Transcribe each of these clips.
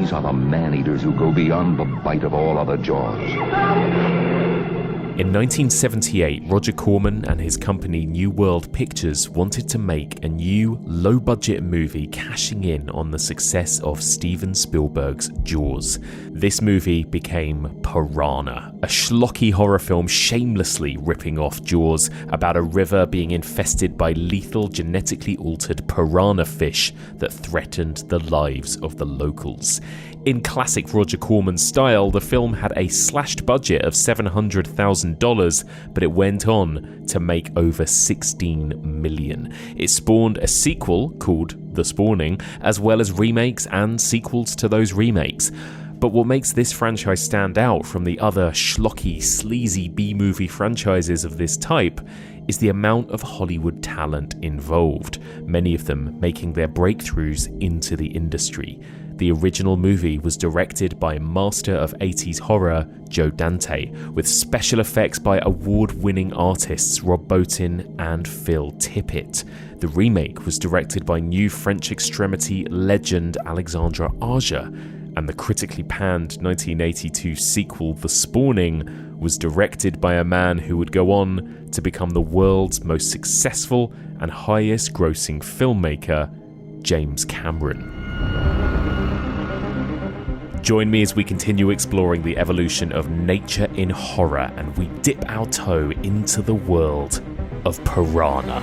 These are the man-eaters who go beyond the bite of all other jaws. In 1978, Roger Corman and his company New World Pictures wanted to make a new, low-budget movie cashing in on the success of Steven Spielberg's Jaws. This movie became Piranha, a schlocky horror film shamelessly ripping off Jaws about a river being infested by lethal, genetically altered piranha fish that threatened the lives of the locals. In classic Roger Corman style, the film had a slashed budget of $700,000, but it went on to make over $16 million. It spawned a sequel called The Spawning, as well as remakes and sequels to those remakes. But what makes this franchise stand out from the other schlocky, sleazy B-movie franchises of this type is the amount of Hollywood talent involved, many of them making their breakthroughs into the industry. The original movie was directed by master of 80s horror Joe Dante, with special effects by award-winning artists Rob Bottin and Phil Tippett. The remake was directed by new French extremity legend Alexandre Aja, and the critically panned 1982 sequel The Spawning was directed by a man who would go on to become the world's most successful and highest-grossing filmmaker, James Cameron. Join me as we continue exploring the evolution of nature in horror and we dip our toe into the world of Piranha.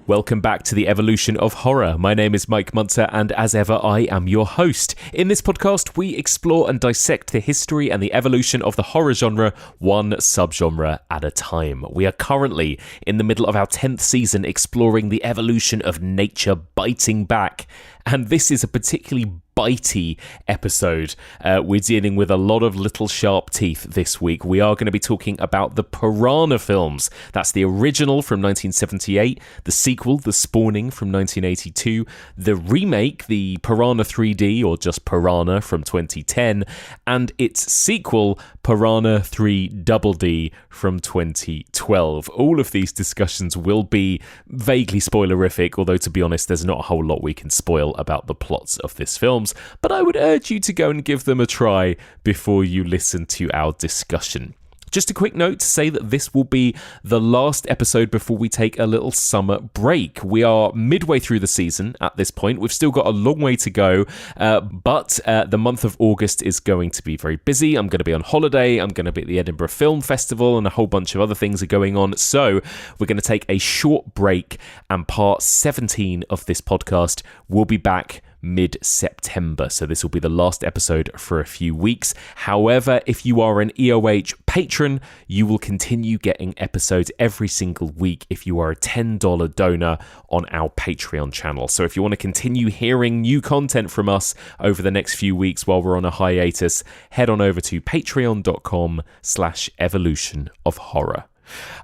Welcome back to the evolution of horror. My name is Mike Muncer, and as ever, I am your host. In this podcast, we explore and dissect the history and the evolution of the horror genre, one subgenre at a time. We are currently in the middle of our 10th season exploring the evolution of nature biting back, and this is a particularly bitey episode. We're dealing with a lot of little sharp teeth this week. We are going to be talking about the Piranha films. That's the original from 1978, the sequel, The Spawning from 1982, the remake, the Piranha 3D, or just Piranha from 2010, and its sequel, Piranha 3 Double D from 2012. All of these discussions will be vaguely spoilerific, although to be honest, there's not a whole lot we can spoil about the plots of this films, but I would urge you to go and give them a try before you listen to our discussion. Just a quick note to say that this will be the last episode before we take a little summer break. We are midway through the season at this point. We've still got a long way to go, but the month of August is going to be very busy. I'm going to be on holiday. I'm going to be at the Edinburgh Film Festival, and a whole bunch of other things are going on. So we're going to take a short break, and part 17 of this podcast will be back mid-September. So this will be the last episode for a few weeks. However, if you are an EOH patron, you will continue getting episodes every single week if you are a $10 donor on our Patreon channel. So if you want to continue hearing new content from us over the next few weeks while we're on a hiatus, head on over to patreon.com/evolution of horror.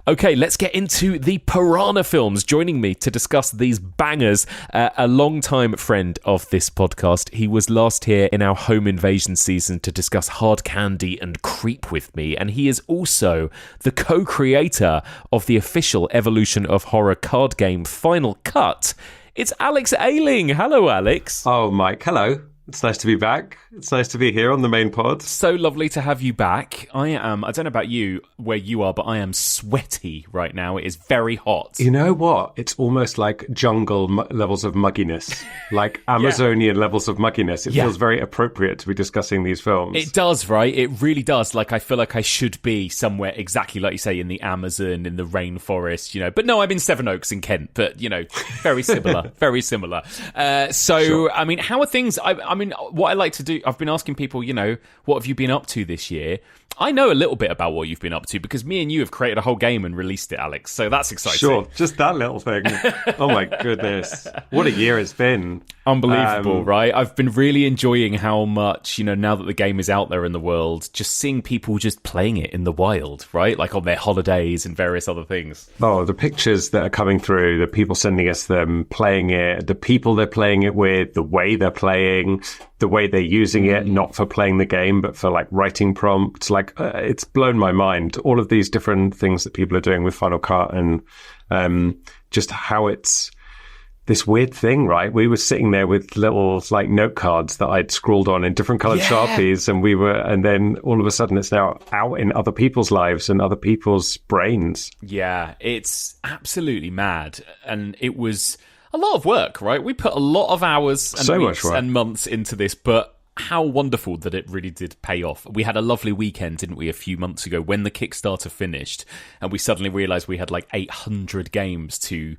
Okay, let's get into the Piranha films. Joining me to discuss these bangers, a long-time friend of this podcast. He was last here in our home invasion season to discuss Hard Candy and Creep with me, and he is also the co-creator of the official Evolution of Horror card game Final Cut. It's Alex Ayling. Hello, Alex. Oh, Mike, hello. It's nice to be back. It's nice to be here on the main pod. So lovely to have you back. I don't know about you, where you are, but I am sweaty right now. It is very hot. You know what? It's almost like jungle levels of mugginess, like Amazonian levels of mugginess. It feels very appropriate to be discussing these films. It does, right? It really does. Like, I feel like I should be somewhere exactly like you say, in the Amazon, in the rainforest, you know. But no, I'm in Sevenoaks in Kent, but, you know, very similar, very similar. Sure. I mean, how are things? I mean, what I like to do, I've been asking people, you know, what have you been up to this year? I know a little bit about what you've been up to because me and you have created a whole game and released it, Alex. So that's exciting. Sure, just that little thing. Oh my goodness. What a year it's been. Unbelievable, right? I've been really enjoying how much, now that the game is out there in the world, just seeing people just playing it in the wild, right? Like on their holidays and various other things. Oh, the pictures that are coming through, the people sending us them, playing it, the people they're playing it with, the way they're playing, the way they're using it, not for playing the game, but for like writing prompts. Like it's blown my mind. All of these different things that people are doing with Final Cut and just how it's this weird thing, right? We were sitting there with little like note cards that I'd scrawled on in different colored Sharpies, and then all of a sudden it's now out in other people's lives and other people's brains. Yeah, it's absolutely mad. And it was a lot of work, right? We put a lot of hours and weeks and months into this, but how wonderful that it really did pay off. We had a lovely weekend, didn't we, a few months ago when the Kickstarter finished, and we suddenly realized we had like 800 games to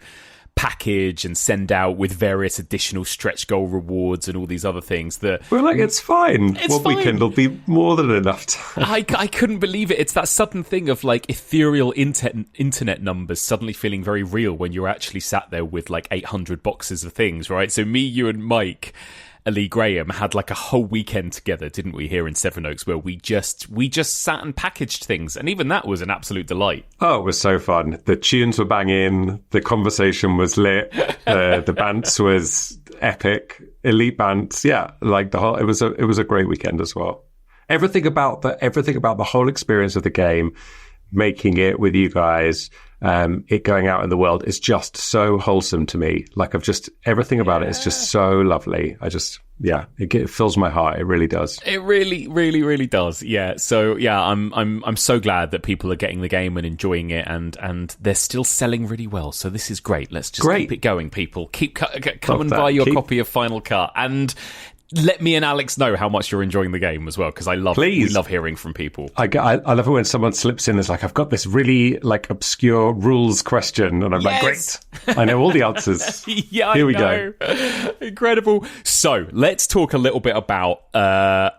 package and send out with various additional stretch goal rewards and all these other things that we're like, it's fine. Weekend will be more than enough time. I couldn't believe it. It's that sudden thing of like ethereal internet numbers suddenly feeling very real when you're actually sat there with like 800 boxes of things, right? So me, you and Mike, Lee Graham had like a whole weekend together, didn't we, here in Sevenoaks, where we just sat and packaged things, and even that was an absolute delight. Oh, it was so fun. The tunes were banging, the conversation was lit, the bants was epic, elite bants. Yeah, like the whole. It was a great weekend as well. Everything about the whole experience of the game, making it with you guys, it going out in the world is just so wholesome to me. Like everything about it is just so lovely. It fills my heart. It really does. It really, really, really does. Yeah. So yeah, I'm so glad that people are getting the game and enjoying it, and they're still selling really well. So this is great. Let's just keep it going, people. Come and buy your copy of Final Cut, and let me and Alex know how much you're enjoying the game as well, because we love hearing from people. I love it when someone slips in. It's like, I've got this really like obscure rules question, and I'm like, great, I know all the answers. Here we go. Incredible. So let's talk a little bit about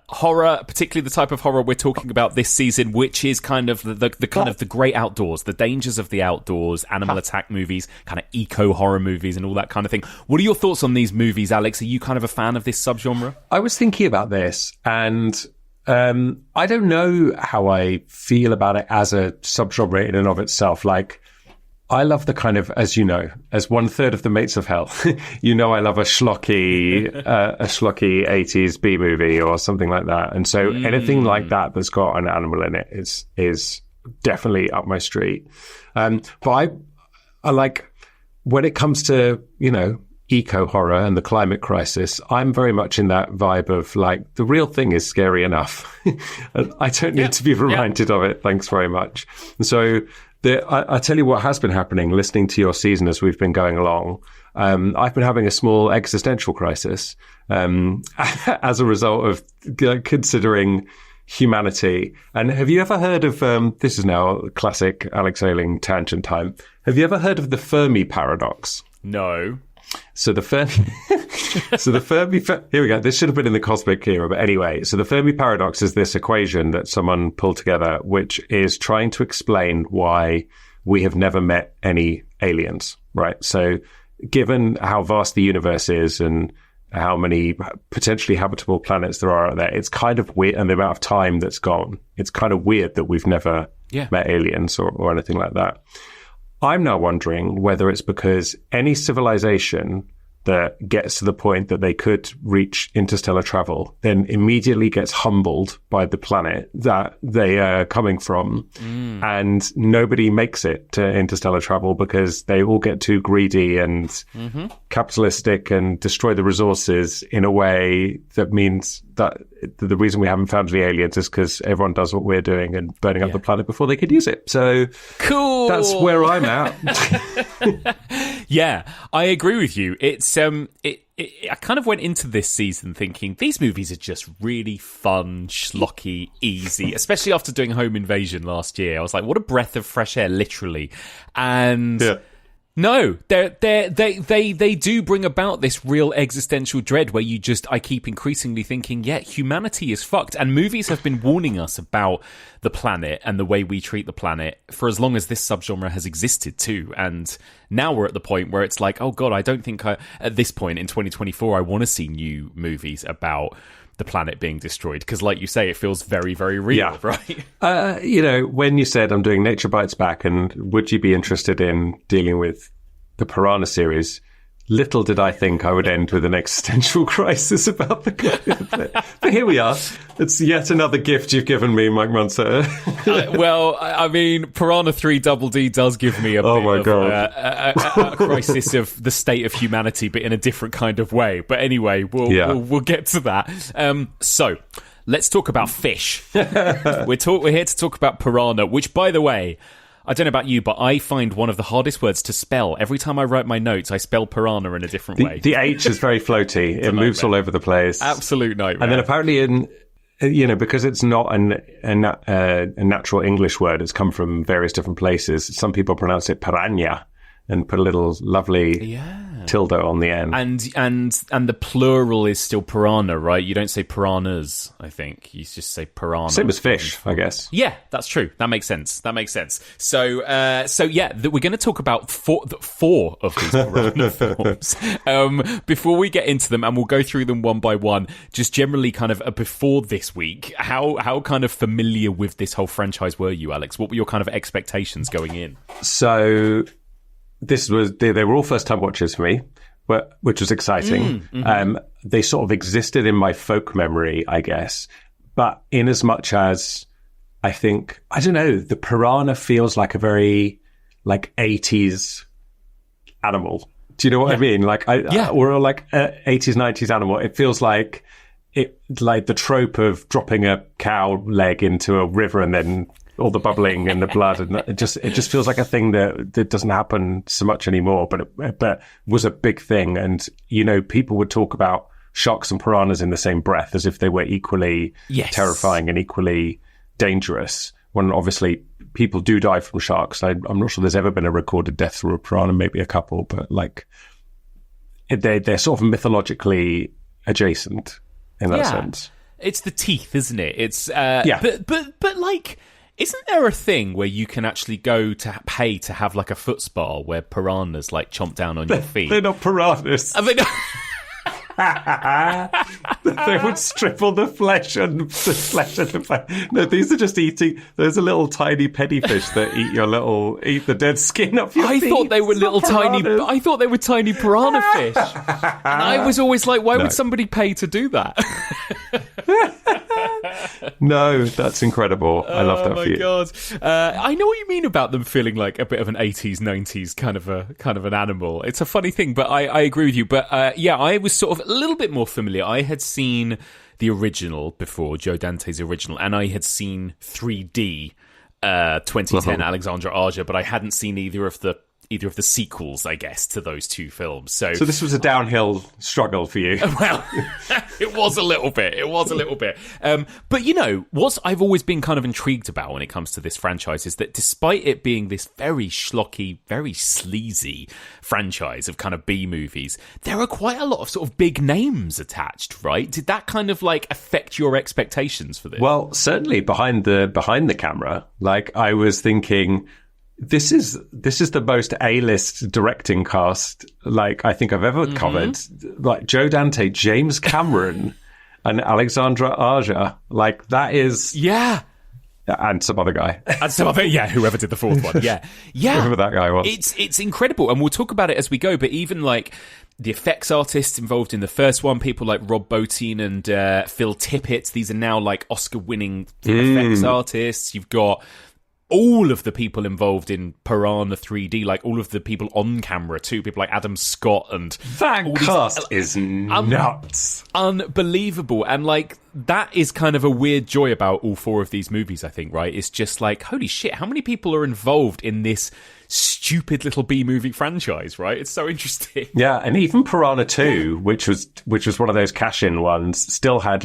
horror, particularly the type of horror we're talking about this season, which is kind of the great outdoors, the dangers of the outdoors, animal attack movies, kind of eco horror movies, and all that kind of thing. What are your thoughts on these movies, Alex? Are you kind of a fan of this subgenre? I was thinking about this, and I don't know how I feel about it as a subgenre in and of itself. Like, I love the kind of, as you know, as 1/3 of the mates of hell, I love a schlocky 80s B movie or something like that. And so anything like that that's got an animal in it is definitely up my street. But I like, when it comes to, eco horror and the climate crisis, I'm very much in that vibe of like, the real thing is scary enough. I don't need to be reminded of it. Thanks very much. And so I tell you what has been happening, listening to your season as we've been going along. I've been having a small existential crisis as a result of considering humanity. And have you ever heard of, this is now classic Alex Ayling tangent time. Have you ever heard of the Fermi paradox? No. So the Fermi, here we go. This should have been in the cosmic era, but anyway. So the Fermi paradox is this equation that someone pulled together, which is trying to explain why we have never met any aliens, right? So given how vast the universe is and how many potentially habitable planets there are out there, it's kind of weird, and the amount of time that's gone, it's kind of weird that we've never met aliens or anything like that. I'm now wondering whether it's because any civilization that gets to the point that they could reach interstellar travel then immediately gets humbled by the planet that they are coming from. And nobody makes it to interstellar travel because they all get too greedy and capitalistic and destroy the resources in a way that means that the reason we haven't found any aliens is because everyone does what we're doing and burning up the planet before they could use it. So cool. That's where I'm at. Yeah, I agree with you. It's I kind of went into this season thinking these movies are just really fun, schlocky, easy, especially after doing Home Invasion last year. I was like, what a breath of fresh air, literally. And No, they do bring about this real existential dread where I keep increasingly thinking, yeah, humanity is fucked. And movies have been warning us about the planet and the way we treat the planet for as long as this subgenre has existed too. And now we're at the point where it's like, oh God, I don't think at this point in 2024, I want to see new movies about the planet being destroyed. Because like you say, it feels very, very real, right? When you said I'm doing Nature Bites Back and would you be interested in dealing with the Piranha series, little did I think I would end with an existential crisis about the planet. But here we are. It's yet another gift you've given me, Mike Muncer. I mean, Piranha 3 Double D does give me a crisis of the state of humanity, but in a different kind of way. But anyway, we'll get to that. So let's talk about fish. We're here to talk about piranha, which, by the way, I don't know about you, but I find one of the hardest words to spell. Every time I write my notes, I spell piranha in a different way. The H is very floaty. It moves all over the place. Absolute nightmare. And then apparently because it's not a natural English word, it's come from various different places. Some people pronounce it piranha and put a little lovely tilde on the end. And the plural is still piranha, right? You don't say piranhas, I think. You just say piranha. Same as fish, I guess. Yeah, that's true. That makes sense. So we're going to talk about four of these piranha films. Before we get into them, and we'll go through them one by one, just generally kind of before this week, how kind of familiar with this whole franchise were you, Alex? What were your kind of expectations going in? So they were all first-time watchers for me, which was exciting. They sort of existed in my folk memory, I guess. But in as much as I think, I don't know, the piranha feels like a very 80s animal. Do you know what I mean? Or like 80s, 90s animal. It feels like the trope of dropping a cow leg into a river and then all the bubbling and the blood, and it just feels like a thing that doesn't happen so much anymore, but was a big thing. And people would talk about sharks and piranhas in the same breath as if they were equally terrifying and equally dangerous. When obviously people do die from sharks. I'm not sure there's ever been a recorded death through a piranha, maybe a couple, but they're sort of mythologically adjacent in that sense. It's the teeth, isn't it? It's but like, isn't there a thing where you can actually go to pay to have like a foot spa where piranhas like chomp down on your feet? They're not piranhas. Are they not? They would strip all the flesh and the flesh and the flesh. No, these are just eating. There's a little tiny pennyfish that eat the dead skin off your feet. I thought they were I thought they were tiny piranha fish. And I was always like, why would somebody pay to do that? No, that's incredible. I love that for you. Oh my God. I know what you mean about them feeling like a bit of an 80s, 90s kind of an animal. It's a funny thing, but I agree with you. But I was sort of a little bit more familiar. I had seen the original before, Joe Dante's original, and I had seen 3D 2010 Alexandre Aja, but I hadn't seen either of the sequels, I guess, to those two films. So this was a downhill struggle for you. Well, it was a little bit. But what I've always been kind of intrigued about when it comes to this franchise is that despite it being this very schlocky, very sleazy franchise of kind of B movies, there are quite a lot of sort of big names attached, right? Did that kind of affect your expectations for this? Well, certainly behind the camera, I was thinking, This is the most A-list directing cast I think I've ever covered. Joe Dante, James Cameron, and Alexandre Aja. That is and some other guy. Whoever did the fourth one. Whoever that guy was. It's incredible, and we'll talk about it as we go. But even the effects artists involved in the first one, people like Rob Bottin and Phil Tippett. These are now Oscar-winning effects artists. You've got all of the people involved in Piranha 3D, all of the people on camera too, people like Adam Scott and that cast is nuts, unbelievable, and that is kind of a weird joy about all four of these movies. I think, right? It's just holy shit, how many people are involved in this stupid little B movie franchise? Right? It's so interesting. Yeah, and even Piranha 2, which was one of those cash-in ones, still had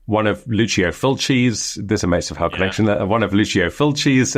one of Lucio Fulci's, there's a Mates of Hell connection there, one of Lucio Fulci's,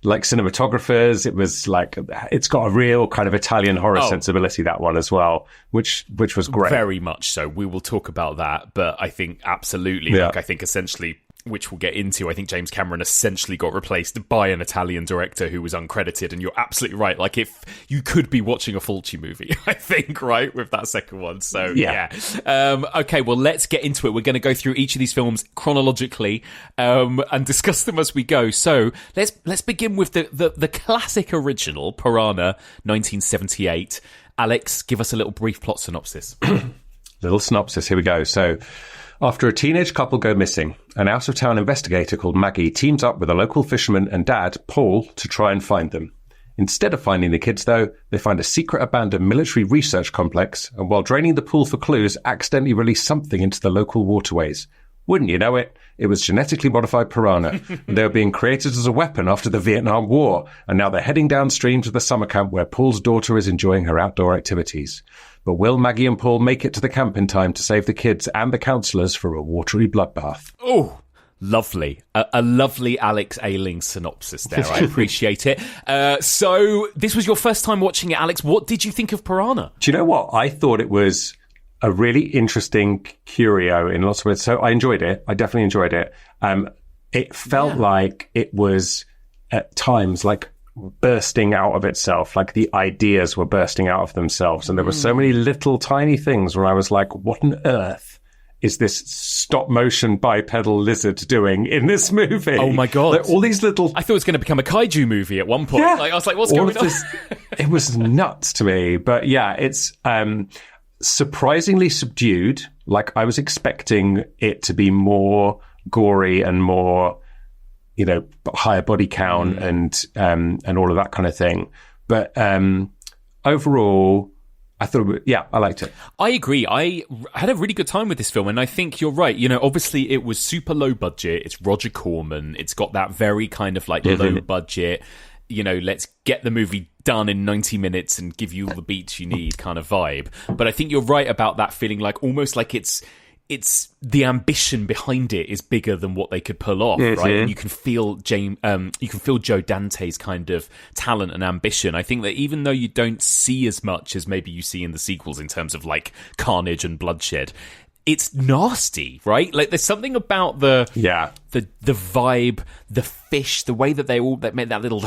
like cinematographers. It was like, it's got a real kind of Italian horror sensibility, that one as well, which was great. Very much so. We will talk about that, but I think absolutely, like, I think essentially, which we'll get into, I think James Cameron essentially got replaced by an Italian director who was uncredited, and you're absolutely right. Like, if you could be watching a Fulci movie, I think, right, with that second one. So, yeah. Okay, well, let's get into it. We're going to go through each of these films chronologically and discuss them as we go. So, let's begin with the classic original, Piranha, 1978. Alex, give us a little brief plot synopsis. Little synopsis, here we go. So, after a teenage couple go missing, an out-of-town investigator called Maggie teams up with a local fisherman and dad, Paul, to try and find them. Instead of finding the kids, though, they find a secret abandoned military research complex, and while draining the pool for clues, accidentally release something into the local waterways. Wouldn't you know it? It was genetically modified piranha, and they were being created as a weapon after the Vietnam War, and now they're heading downstream to the summer camp where Paul's daughter is enjoying her outdoor activities. But will Maggie and Paul make it to the camp in time to save the kids and the counsellors from a watery bloodbath? Oh, lovely. A lovely Alex Ayling synopsis there. I appreciate it. So this was your first time watching it, Alex. What did you think of Piranha? Do you know what? I thought it was a really interesting curio in lots of ways. So I enjoyed it. I definitely enjoyed it. It felt like it was at times like bursting out of itself, like the ideas were bursting out of themselves. And there were so many little tiny things where I was like, what on earth is this stop motion bipedal lizard doing in this movie? Oh my God. Like, all these little... I thought it was going to become a kaiju movie at one point. Yeah. Like, I was like, what's going on? It was nuts to me. But yeah, it's surprisingly subdued. Like, I was expecting it to be more gory and more, you know, higher body count and all of that kind of thing. But overall, I thought, I liked it. I agree. I had a really good time with this film, and I think you're right. You know, obviously it was super low budget. It's Roger Corman. It's got that very kind of like low budget, you know, let's get the movie done in 90 minutes and give you all the beats you need kind of vibe. But I think you're right about that feeling like almost like it's the ambition behind it is bigger than what they could pull off, right? And you can feel Joe Dante's kind of talent and ambition. I think that even though you don't see as much as maybe you see in the sequels in terms of like carnage and bloodshed, it's nasty, right? Like there's something about the vibe, the fish, the way that they made that little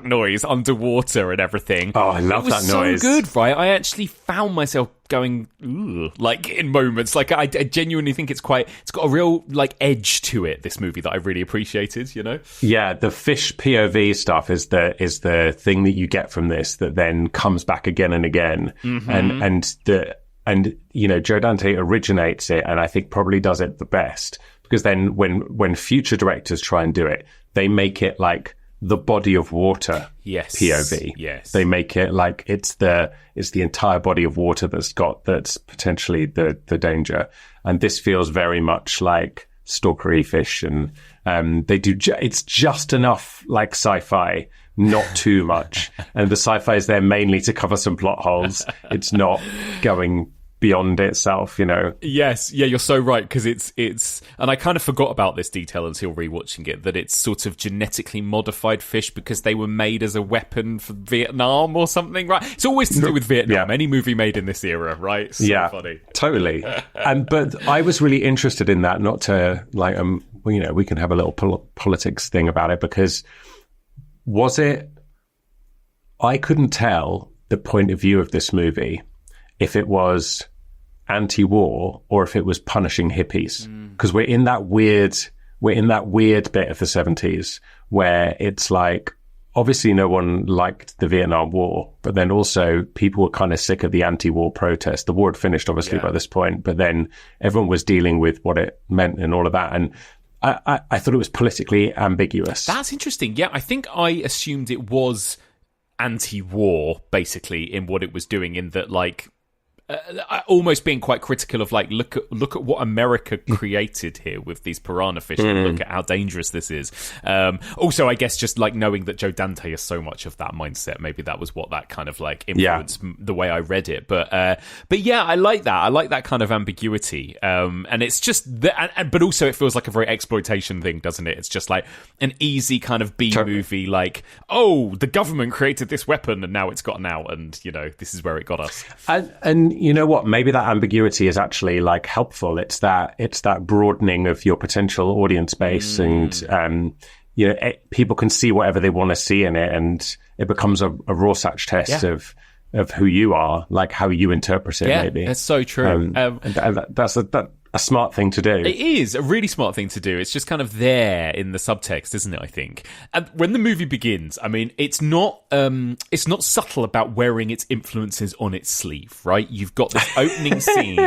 noise underwater and everything. Oh, I love that noise. It was so good, right? I actually found myself going, ooh, like in moments. Like I genuinely think it's got a real like edge to it, this movie, that I really appreciated, you know? Yeah, the fish POV stuff is the thing that you get from this that then comes back again and again. And you know, Joe Dante originates it, and I think probably does it the best, because then when future directors try and do it, they make it like the body of water POV. Yes. They make it like it's the entire body of water that's potentially the danger. And this feels very much like stalkery fish, and they do it's just enough like sci-fi, not too much. And the sci-fi is there mainly to cover some plot holes. It's not going beyond itself, you know. Yes, yeah, you're so right, because it's and I kind of forgot about this detail until rewatching it, that it's sort of genetically modified fish because they were made as a weapon for Vietnam or something, right? It's always to do with Vietnam. Any movie made in this era, right? So funny. Totally. But I was really interested in that, not to like you know, we can have a little politics thing about it, because I couldn't tell the point of view of this movie if it was anti-war or if it was punishing hippies, because we're in that weird bit of the 70s where it's like, obviously no one liked the Vietnam War, but then also people were kind of sick of the anti-war protest. The war had finished obviously by this point, but then everyone was dealing with what it meant and all of that. And I thought it was politically ambiguous. That's interesting. Yeah, I think I assumed it was anti-war, basically, in what it was doing, in that, like, almost being quite critical of like, look at what America created here with these piranha fish, and look at how dangerous this is. Also, I guess just like knowing that Joe Dante is so much of that mindset, maybe that was what that kind of like influenced the way I read it. But yeah, I like that. I like that kind of ambiguity. And it's just but also it feels like a very exploitation thing, doesn't it? It's just like an easy kind of B movie, like, oh, the government created this weapon and now it's gotten out, and you know, this is where it got us. And you know what? Maybe that ambiguity is actually like helpful. It's that broadening of your potential audience base, and you know, people can see whatever they want to see in it, and it becomes a Rorschach test of who you are, like how you interpret it. Maybe that's so true. And that's a smart thing to do. It is a really smart thing to do. It's just kind of there in the subtext, isn't it, I think? And when the movie begins, I mean, it's not subtle about wearing its influences on its sleeve, right? You've got this opening scene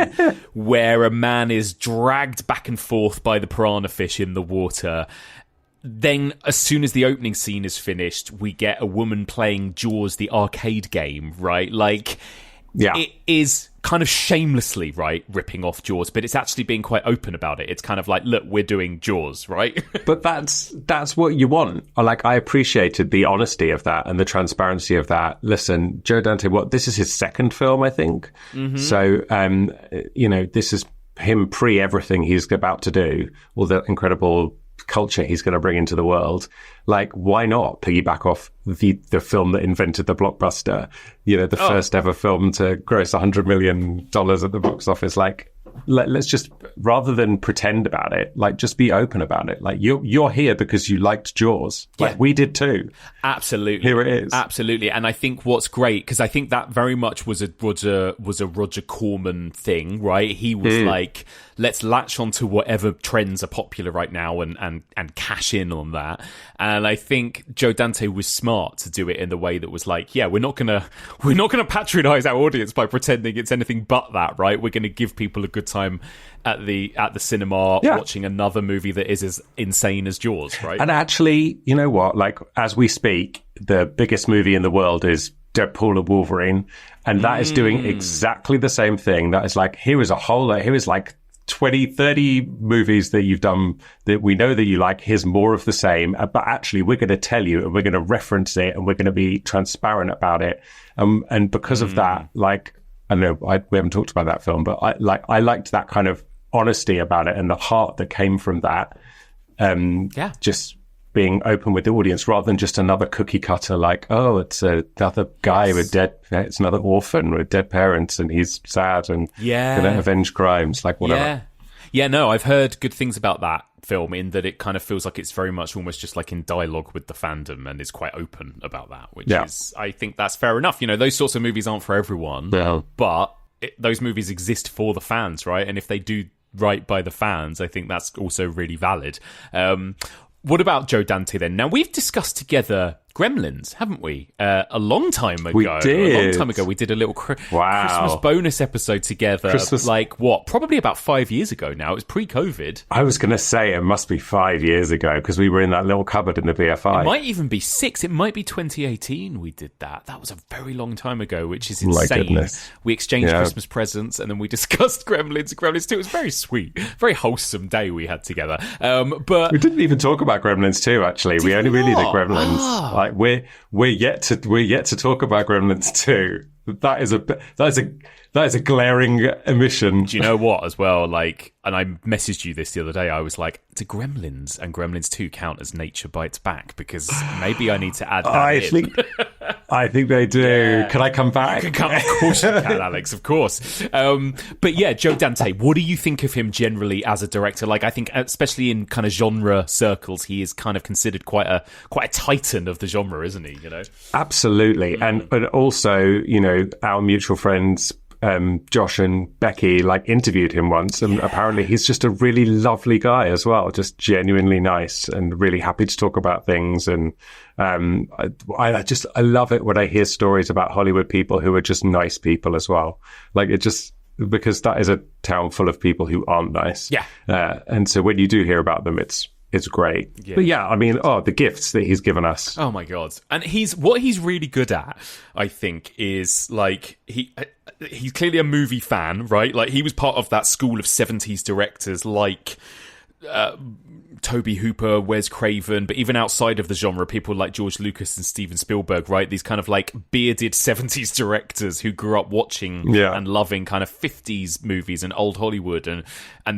where a man is dragged back and forth by the piranha fish in the water. Then, as soon as the opening scene is finished, we get a woman playing Jaws, the arcade game, right? Like, it is kind of shamelessly, right, ripping off Jaws, but it's actually being quite open about it. It's kind of like, look, we're doing Jaws, right? But that's what you want. Like, I appreciated the honesty of that and the transparency of that. Listen, Joe Dante, this is his second film, I think. So, you know, this is him pre everything he's about to do, all the incredible culture he's going to bring into the world. Like, why not piggyback off the film that invented the blockbuster? You know, the first ever film to gross $100 million at the box office. Like, let's just, rather than pretend about it, like, just be open about it. Like, you're here because you liked Jaws. Like, we did too. Absolutely. Here it is. Absolutely. And I think what's great, because I think that very much was a Roger Corman thing, right? He was like, let's latch onto whatever trends are popular right now and cash in on that. And I think Joe Dante was smart to do it in the way that was like, yeah, we're not gonna patronize our audience by pretending it's anything but that, right? We're gonna give people a good time at the cinema watching another movie that is as insane as Jaws, right? And actually, you know what? Like, as we speak, the biggest movie in the world is Deadpool and Wolverine, and that is doing exactly the same thing. That is like, here is like 20, 30 movies that you've done that we know that you like. Here's more of the same. But actually, we're going to tell you, and we're going to reference it, and we're going to be transparent about it. And because of that, like, I know we haven't talked about that film, but I liked that kind of honesty about it and the heart that came from that. Just being open with the audience rather than just another cookie cutter, like, oh, it's another guy it's another orphan with dead parents and he's sad and gonna avenge crimes, like whatever. Yeah, no, I've heard good things about that film, in that it kind of feels like it's very much almost just like in dialogue with the fandom and is quite open about that, which is, I think that's fair enough. You know, those sorts of movies aren't for everyone, but those movies exist for the fans, right? And if they do right by the fans, I think that's also really valid. What about Joe Dante then? Now, we've discussed together Gremlins, haven't we? A long time ago. We did. A long time ago, we did a little Christmas bonus episode together. Like, what? Probably about 5 years ago now. It was pre-COVID. I was going to say it must be 5 years ago because we were in that little cupboard in the BFI. It might even be 6. It might be 2018 we did that. That was a very long time ago, which is insane. My goodness. We exchanged Christmas presents and then we discussed Gremlins. Gremlins 2. It was very sweet. Very wholesome day we had together. But we didn't even talk about Gremlins 2, actually. We only really did Gremlins. Like, we're yet to talk about Gremlins 2. That is a glaring omission. Do you know what, as well? Like, and I messaged you this the other day. I was like, do Gremlins and Gremlins 2 count as Nature Bites Back? Because maybe I need to add that I think they do. Yeah. Can I come back? Of course you can, Alex. Of course. But yeah, Joe Dante. What do you think of him generally as a director? Like, I think, especially in kind of genre circles, he is kind of considered quite a titan of the genre, isn't he? You know, absolutely. And also, you know, our mutual friends Josh and Becky interviewed him once, and apparently he's just a really lovely guy as well, just genuinely nice and really happy to talk about things. And I love it when I hear stories about Hollywood people who are just nice people as well. Because that is a town full of people who aren't nice. And so when you do hear about them, it's is great. But yeah, I mean, the gifts that he's given us. Oh my God. And what he's really good at, I think, is like he's clearly a movie fan, right? Like he was part of that school of 70s directors like Toby Hooper, Wes Craven, but even outside of the genre, people like George Lucas and Steven Spielberg, right? These kind of like bearded 70s directors who grew up watching and loving kind of 50s movies and old Hollywood, and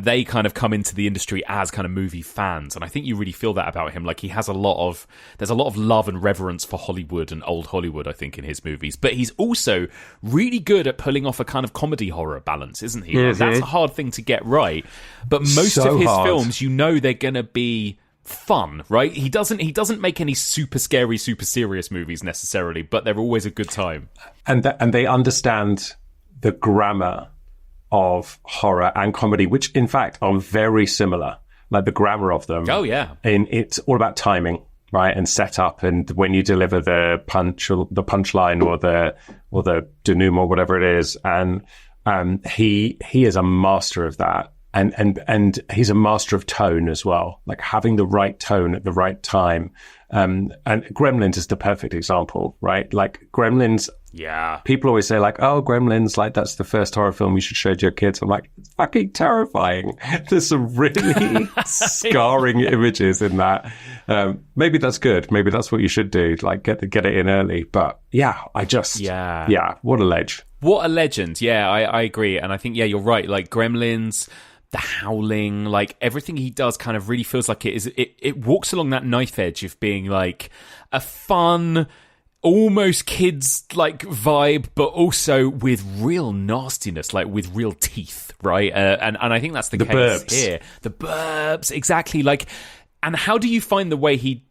they kind of come into the industry as kind of movie fans. And I think you really feel that about him. Like there's a lot of love and reverence for Hollywood and old Hollywood, I think, in his movies. But he's also really good at pulling off a kind of comedy horror balance, isn't he? Like, that's a hard thing to get right. But most of his films, you know, they're going to be fun, right? He doesn't make any super scary, super serious movies necessarily, but they're always a good time. And they understand the grammar of horror and comedy, which in fact are very similar. Like the grammar of them. Oh yeah. And it's all about timing, right? And setup, and when you deliver the punchline or the denouement or whatever it is. And he is a master of that. And he's a master of tone as well, like having the right tone at the right time. And Gremlins is the perfect example, right? Like Gremlins, people always say like, oh, Gremlins, like that's the first horror film you should show to your kids. I'm like, it's fucking terrifying. There's some really scarring images in that. Maybe that's good. Maybe that's what you should do, like get it in early. But what a ledge. What a legend. Yeah, I agree. And I think, you're right. Like Gremlins, The Howling, like everything he does kind of really feels like it walks along that knife edge of being like a fun, almost kids like vibe, but also with real nastiness, like with real teeth, right? And I think that's the case burps. Here. The burps, exactly. Like, and how do you find the way he,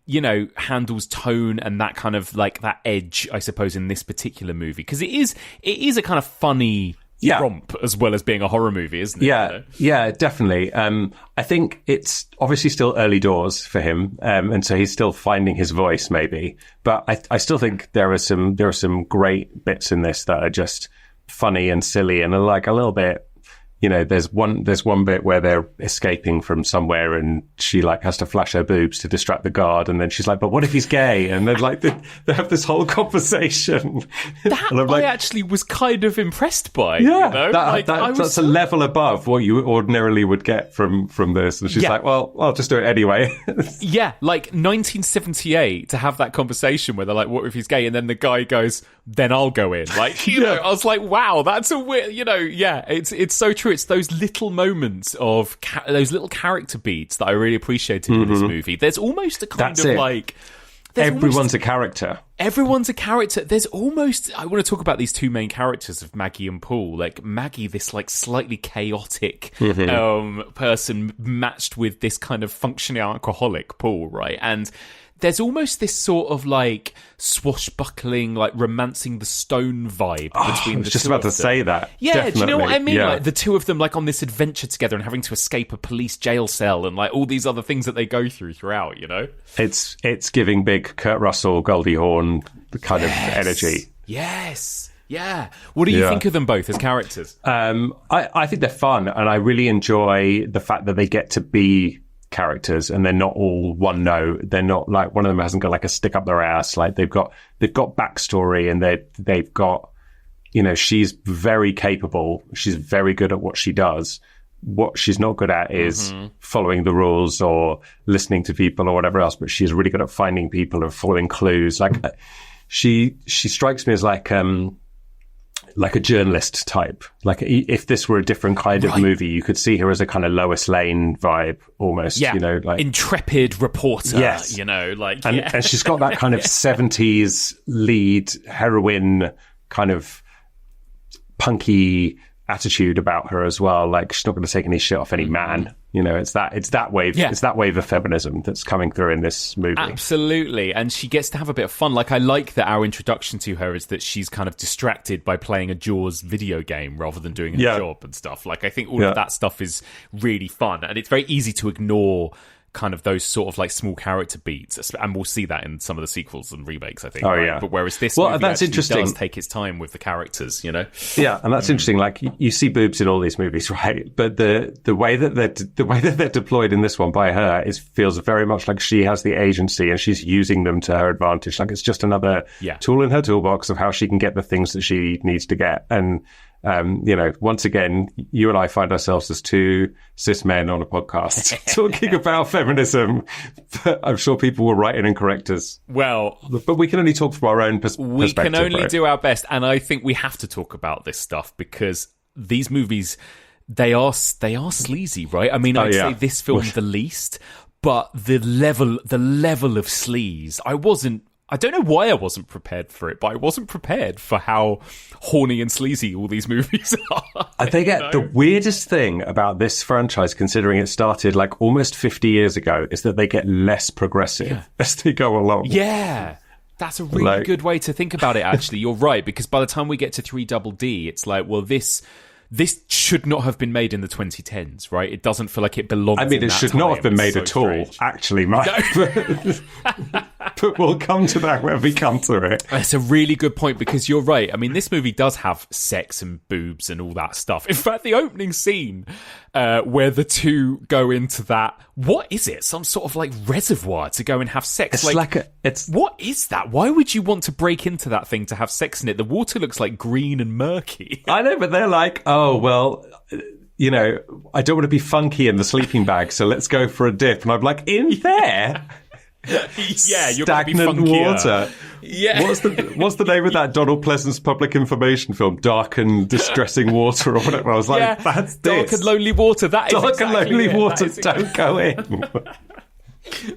handles tone and that kind of like that edge, I suppose, in this particular movie? Because it is a kind of funny romp as well as being a horror movie, isn't it? Yeah, definitely. I think it's obviously still early doors for him, and so he's still finding his voice, maybe. But I still think there are some great bits in this that are just funny and silly and are like a little bit. There's one bit where they're escaping from somewhere and she like has to flash her boobs to distract the guard, and then she's like, but what if he's gay? And then like they have this whole conversation. That I actually was kind of impressed by. Yeah, that's a level above what you ordinarily would get from this. And she's like, well, I'll just do it anyway. Yeah, like 1978 to have that conversation where they're like, what if he's gay? And then the guy goes, then I'll go in. Like, I was like, wow, that's a weird, it's so true. It's those little moments of those little character beats that I really appreciated in this movie. There's almost a kind of like... Everyone's a character. Everyone's a character. There's almost... I want to talk about these two main characters of Maggie and Paul. Like, Maggie, this like slightly chaotic person matched with this kind of functioning alcoholic Paul, right? And there's almost this sort of like swashbuckling, like romancing the stone vibe between the two. I was just about to say that. Yeah, definitely. Do you know what I mean? Yeah. Like the two of them like on this adventure together and having to escape a police jail cell and like all these other things that they go throughout, It's giving big Kurt Russell, Goldie Hawn kind of energy. Yes. Yeah. What do you think of them both as characters? I think they're fun, and I really enjoy the fact that they get to be characters and they're not all one note. They're not like, one of them hasn't got like a stick up their ass. Like they've got backstory, and they've got, she's very capable. She's very good at what she does. What she's not good at is following the rules or listening to people or whatever else, but she's really good at finding people and following clues. Like she strikes me as like a journalist type. Like if this were a different kind of movie, you could see her as a kind of Lois Lane vibe almost, like intrepid reporter, yes. And she's got that kind of 70s lead heroine kind of punky attitude about her as well. Like she's not going to take any shit off any man. It's that wave. Yeah. It's that wave of feminism that's coming through in this movie. Absolutely. And she gets to have a bit of fun. Like, I like that our introduction to her is that she's kind of distracted by playing a Jaws video game rather than doing her job and stuff. Like, I think all of that stuff is really fun. And it's very easy to ignore kind of those sort of like small character beats, and we'll see that in some of the sequels and remakes, I think. Oh, right? yeah. But whereas this well, movie that's interesting. does take its time with the characters, you know? Yeah, and that's interesting. Like you see boobs in all these movies, right? But the way that they're deployed in this one by her feels very much like she has the agency and she's using them to her advantage. Like it's just another tool in her toolbox of how she can get the things that she needs to get. And once again, you and I find ourselves as two cis men on a podcast talking about feminism. But I'm sure people will write in and correct us. Well, but we can only talk from our own perspective. We can only right? do our best, and I think we have to talk about this stuff because these movies, they are sleazy, right? I mean, I'd say this film the least, but the level of sleaze, I don't know why I wasn't prepared for it, but I wasn't prepared for how horny and sleazy all these movies are. They get the weirdest thing about this franchise, considering it started like almost 50 years ago, is that they get less progressive as they go along. Yeah. That's a really good way to think about it, actually. You're right, because by the time we get to 3DD, it's like, well, this should not have been made in the 2010s, right? It doesn't feel like it belongs. I mean, it should not have been made at all, actually, Mike. No. But we'll come to that when we come to it. That's a really good point, because you're right. I mean, this movie does have sex and boobs and all that stuff. In fact, the opening scene where the two go into that, what is it? Some sort of like reservoir to go and have sex. What is that? Why would you want to break into that thing to have sex in it? The water looks like green and murky. I know, but they're like, oh, well, I don't want to be funky in the sleeping bag, so let's go for a dip. And I'm like, in there? Yeah, you're stagnant water. Yeah. What's the name of that Donald Pleasance public information film? Dark and Distressing Water or whatever. I was like, that's this. Dark and Lonely Water. That is Dark exactly and Lonely it. Water. Don't go in.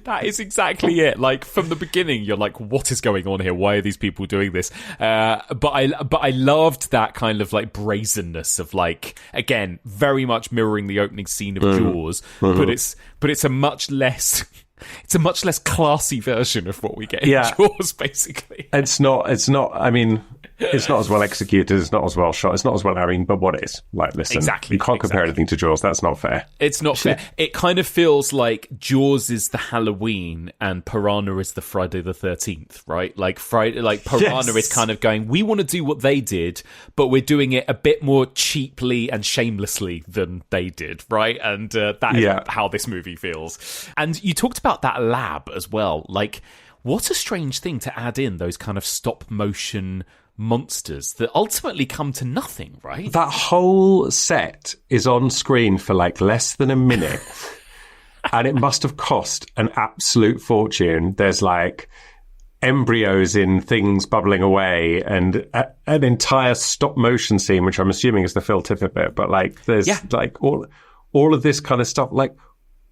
That is exactly it. Like from the beginning, you're like, "What is going on here? Why are these people doing this?" But I loved that kind of like brazenness of like, again, very much mirroring the opening scene of Jaws, but it's a much less classy version of what we get in Jaws, basically. It's not. I mean, it's not as well executed. It's not as well shot. It's not as well. I mean, but what is? Like, listen, you can't compare anything to Jaws. That's not fair. It's not fair. It kind of feels like Jaws is the Halloween and Piranha is the Friday the 13th, right? Like Piranha is kind of going, we want to do what they did, but we're doing it a bit more cheaply and shamelessly than they did, right? And that is how this movie feels. And you talked about that lab as well. Like, what a strange thing to add in those kind of stop motion monsters that ultimately come to nothing, right? That whole set is on screen for like less than a minute. And it must have cost an absolute fortune. There's like embryos in things bubbling away and an entire stop motion scene, which I'm assuming is the Phil Tippett bit. But like, there's like all of this kind of stuff. Like,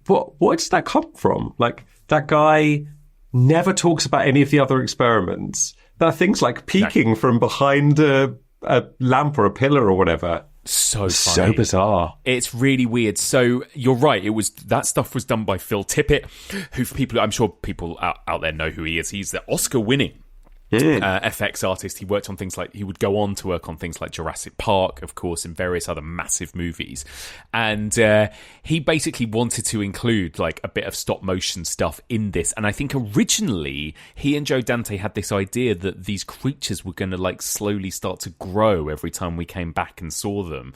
what does that come from? Like, that guy never talks about any of the other experiments. There are things like peeking from behind a lamp or a pillar or whatever. So funny. So bizarre. It's really weird. So you're right. That stuff was done by Phil Tippett, who I'm sure people out there know who he is. He's the Oscar-winning FX artist. He would go on to work on things like Jurassic Park, of course, and various other massive movies. And he basically wanted to include like a bit of stop motion stuff in this. And I think originally he and Joe Dante had this idea that these creatures were going to like slowly start to grow every time we came back and saw them.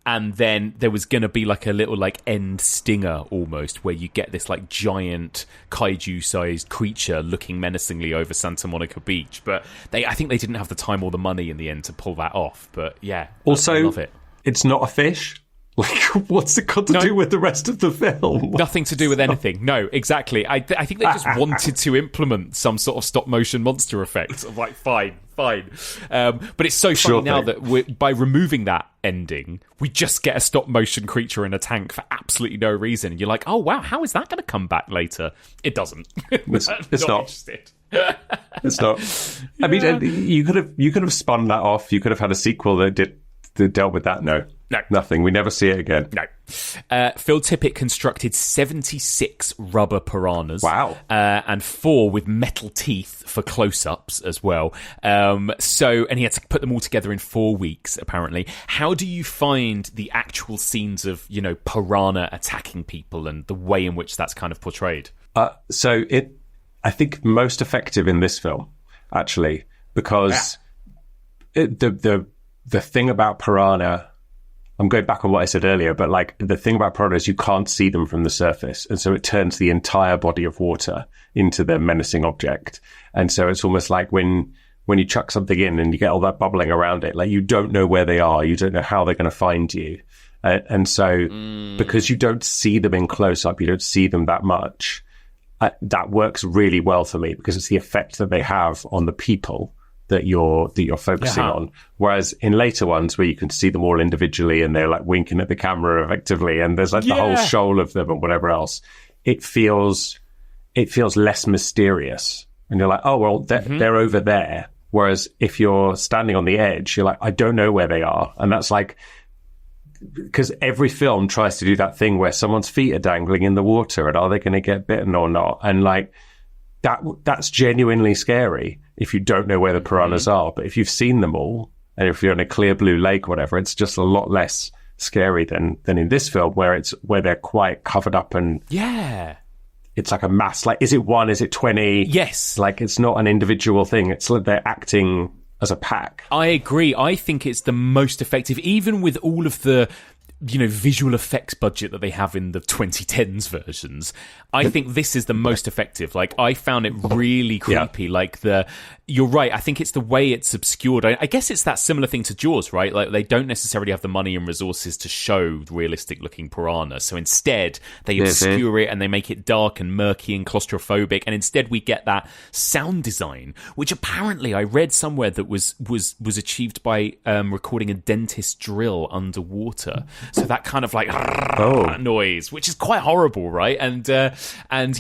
And then there was going to be like a little like end stinger almost where you get this like giant kaiju-sized creature looking menacingly over Santa Monica Beach. But I think they didn't have the time or the money in the end to pull that off. But yeah, also, I love it. It's not a fish. Like, what's it got to do with the rest of the film? Nothing to do with anything. No, exactly. I think they just wanted to implement some sort of stop-motion monster effect of like, fine. But it's so funny now that by removing that ending, we just get a stop-motion creature in a tank for absolutely no reason. And you're like, oh, wow, how is that going to come back later? It doesn't. It's not. Interested. It's not. I mean, you could have spun that off. You could have had a sequel that did dealt with that? No. Nothing. We never see it again. No. Phil Tippett constructed 76 rubber piranhas. Wow. And 4 with metal teeth for close-ups as well. And he had to put them all together in 4 weeks, apparently. How do you find the actual scenes of, piranha attacking people and the way in which that's kind of portrayed? I think most effective in this film, actually, because the thing about piranha, I'm going back on what I said earlier, but like the thing about piranha is you can't see them from the surface. And so it turns the entire body of water into the menacing object. And so it's almost like when you chuck something in and you get all that bubbling around it, like you don't know where they are. You don't know how they're going to find you. And so because you don't see them in close up, you don't see them that much. That works really well for me because it's the effect that they have on the people that you're focusing on. Whereas in later ones where you can see them all individually and they're like winking at the camera effectively and there's like the whole shoal of them and whatever else, it feels less mysterious. And you're like, oh, well, they're over there. Whereas if you're standing on the edge, you're like, I don't know where they are. And that's like, because every film tries to do that thing where someone's feet are dangling in the water and are they going to get bitten or not? And like that's genuinely scary if you don't know where the piranhas are. But if you've seen them all and if you're in a clear blue lake or whatever, it's just a lot less scary than in this film where they're quite covered up and it's like a mass. Like, is it 1? Is it 20? Yes. Like, it's not an individual thing. It's like they're acting as a pack. I agree. I think it's the most effective, even with all of the visual effects budget that they have in the 2010s versions. I think this is the most effective. Like, I found it really creepy. Like, you're right. I think it's the way it's obscured. I guess it's that similar thing to Jaws, right? Like, they don't necessarily have the money and resources to show realistic looking piranha. So instead, they obscure it and they make it dark and murky and claustrophobic. And instead, we get that sound design, which apparently I read somewhere that was achieved by recording a dentist drill underwater. So that kind of like noise, which is quite horrible, right? And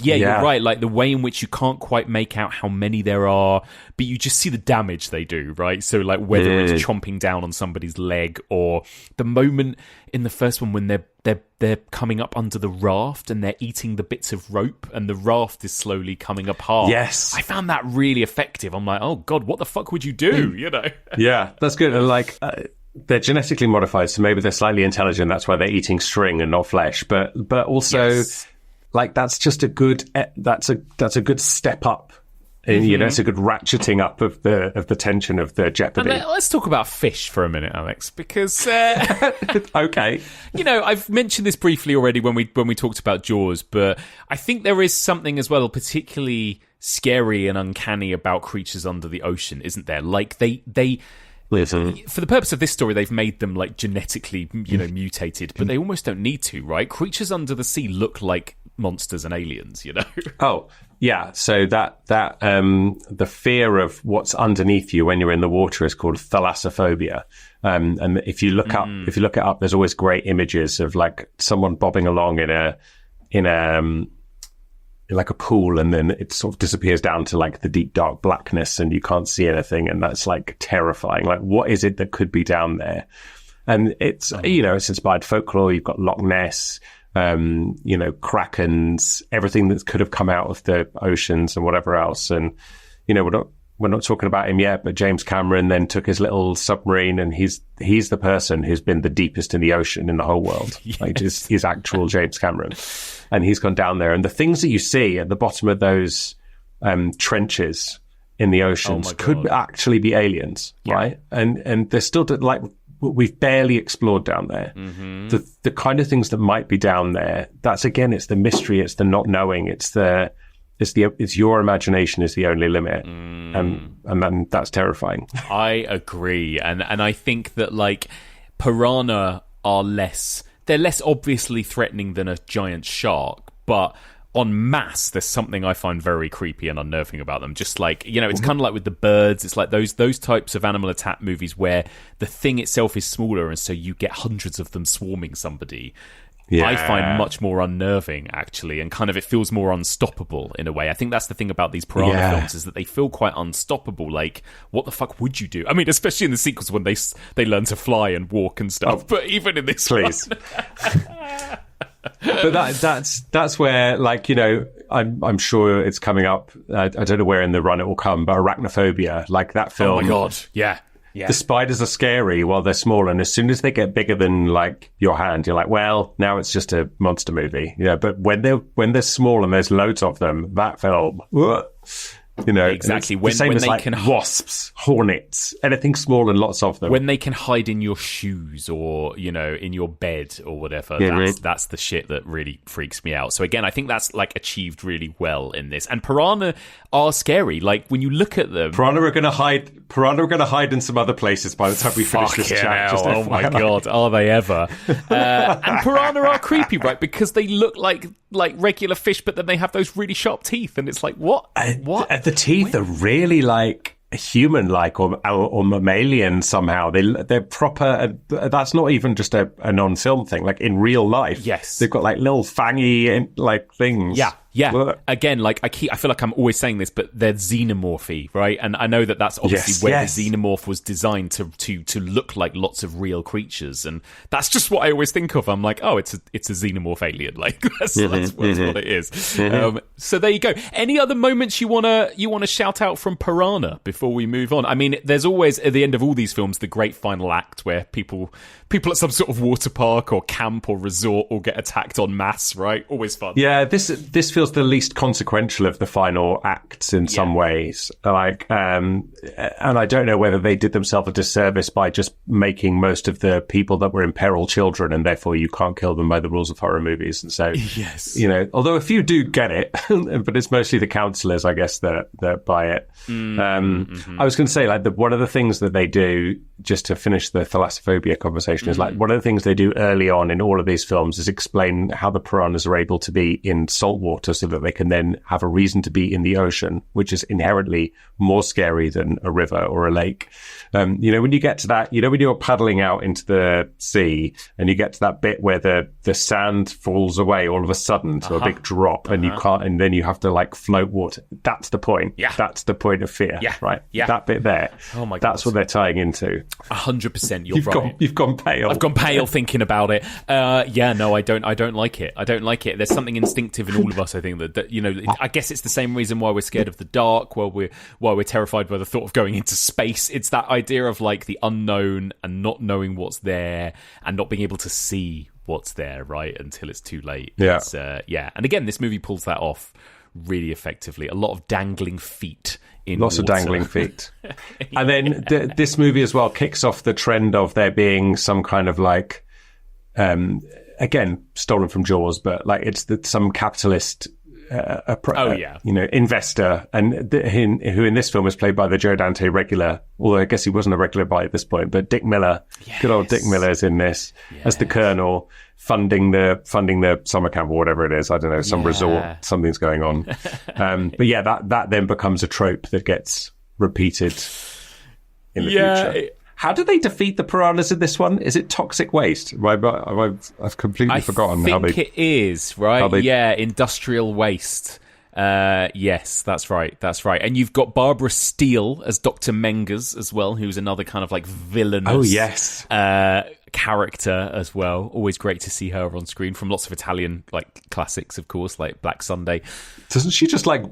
you're right. Like the way in which you can't quite make out how many there are, but you just see the damage they do, right? So like whether it's chomping down on somebody's leg or the moment in the first one when they're coming up under the raft and they're eating the bits of rope and the raft is slowly coming apart. Yes. I found that really effective. I'm like, oh God, what the fuck would you do? Yeah, that's good. And like, they're genetically modified, so maybe they're slightly intelligent. That's why they're eating string and not flesh. But also, like that's just a good that's a good step up. And, it's a good ratcheting up of the tension of the jeopardy. And let's talk about fish for a minute, Alex, because okay, I've mentioned this briefly already when we talked about Jaws, but I think there is something as well, particularly scary and uncanny about creatures under the ocean, isn't there? Like they. Listen. For the purpose of this story, they've made them like genetically, mutated, but they almost don't need to, right? Creatures under the sea look like monsters and aliens, Oh, yeah. So that the fear of what's underneath you when you're in the water is called thalassophobia. And if you look it up, there's always great images of like someone bobbing along in like a pool, and then it sort of disappears down to like the deep dark blackness and you can't see anything, and that's like terrifying. Like, what is it that could be down there? And it's it's inspired folklore. You've got Loch Ness, krakens, everything that could have come out of the oceans and whatever else. And we're not talking about him yet, but James Cameron then took his little submarine, and he's the person who's been the deepest in the ocean in the whole world. Yes. Like his actual James Cameron. And he's gone down there. And the things that you see at the bottom of those trenches in the oceans could actually be aliens, right? And they're still like, we've barely explored down there. Mm-hmm. The kind of things that might be down there, that's again, it's the mystery, it's the not knowing, it's your imagination is the only limit. And then that's terrifying. I agree. And I think that like piranha are less obviously threatening than a giant shark, but en masse, there's something I find very creepy and unnerving about them. Just like, it's kind of like with the birds. It's like those types of animal attack movies where the thing itself is smaller, and so you get hundreds of them swarming somebody. I find much more unnerving, actually, and kind of it feels more unstoppable in a way. I think that's the thing about these Piranha films, is that they feel quite unstoppable. Like, what the fuck would you do? I mean, especially in the sequels when they learn to fly and walk and stuff. But even in this, please. But that's where, like, you know, I'm sure it's coming up. I don't know where in the run it will come, but Arachnophobia, like that film. Oh my god, yeah. Yeah. The spiders are scary while they're small, and as soon as they get bigger than like your hand, you're like, well, now it's just a monster movie. Yeah, but when they're small and there's loads of them, that film, you know, exactly. When they like can wasps, hornets, anything small and lots of them. When they can hide in your shoes or, you know, in your bed or whatever, that's the shit that really freaks me out. So again, I think that's like achieved really well in this. And piranha are scary. Like when you look at them, piranha are going to hide in some other places by the time we finish this chat. Just oh my god, are they ever? And piranha are creepy, right? Because they look like regular fish, but then they have those really sharp teeth, and it's like what? The teeth are really like human-like or mammalian somehow. They're proper. That's not even just a non-film thing. Like in real life, yes, they've got like little fangy like things. Yeah. Again, like I feel like I'm always saying this, but they're xenomorphy, right? And I know that's obviously where the xenomorph was designed to look like lots of real creatures, and that's just what I always think of. I'm like, oh, it's a xenomorph alien, like that's what it is. So there you go. Any other moments you wanna shout out from Piranha before we move on? I mean, there's always at the end of all these films the great final act where people at some sort of water park or camp or resort all get attacked en masse, right? Always fun. Yeah, this feels the least consequential of the final acts in some ways. Like, and I don't know whether they did themselves a disservice by just making most of the people that were in peril children, and therefore you can't kill them by the rules of horror movies. And so, yes, you know, although a few do get it, but it's mostly the counselors, I guess, that buy it. I was going to say, like, one of the things that they do, just to finish the thalassophobia conversation, is like one of the things they do early on in all of these films is explain how the piranhas are able to be in salt water so that they can then have a reason to be in the ocean, which is inherently more scary than a river or a lake. You know, when you get to that, you know, when you're paddling out into the sea and you get to that bit where the sand falls away all of a sudden to a big drop and you can't, and then you have to like float water. That's the point. Yeah. That's the point of fear. Yeah. Right. Yeah. That bit there. Oh my God. That's what they're tying into. 100%. You've right. You've gone pale. I've gone pale thinking about it. No, I don't like it. I don't like it. There's something instinctive in all of us, I think, that you know, I guess it's the same reason why we're scared of the dark, why we're terrified by the thought of going into space. It's that idea of like the unknown and not knowing what's there and not being able to see what's there, right, until it's too late. Yeah. And again, this movie pulls that off really effectively. A lot of dangling feet in Lots water. of dangling feet. And then this movie as well kicks off the trend of there being some kind of like, again, stolen from Jaws, but like it's some capitalist investor, and who in this film is played by the Joe Dante regular, although I guess he wasn't a regular by at this point, but Dick Miller, good old Dick Miller is in this as the Colonel, funding the summer camp or whatever it is. I don't know, some resort, something's going on. But yeah, that then becomes a trope that gets repeated in the future. How do they defeat the piranhas in this one? Is it toxic waste? I've completely forgotten how they... I think it is, right? Industrial waste. Yes, that's right. And you've got Barbara Steele as Dr. Menges as well, who's another kind of like villainous character as well. Always great to see her on screen from lots of Italian like classics, of course, like Black Sunday. Doesn't she just like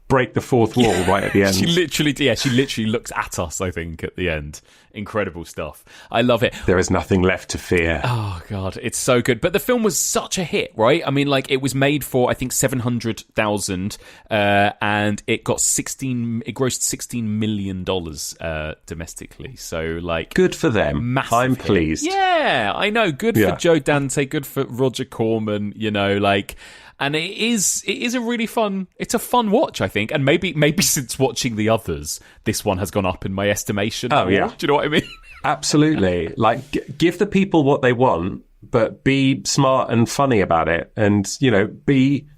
break the fourth wall right at the end? She literally looks at us, I think, at the end. Incredible stuff. I love it. There is nothing left to fear. Oh God, it's so good. But the film was such a hit, right? I mean, like, it was made for I think 700,000, and it grossed $16 million domestically. So like, good for them. I'm pleased. Yeah, I know. Good for Joe Dante. Good for Roger Corman. You know, like. And it is a really fun. It's a fun watch, I think, and maybe since watching the others, this one has gone up in my estimation. Oh yeah, do you know what I mean? Absolutely. Like, give the people what they want, but be smart and funny about it, and you know,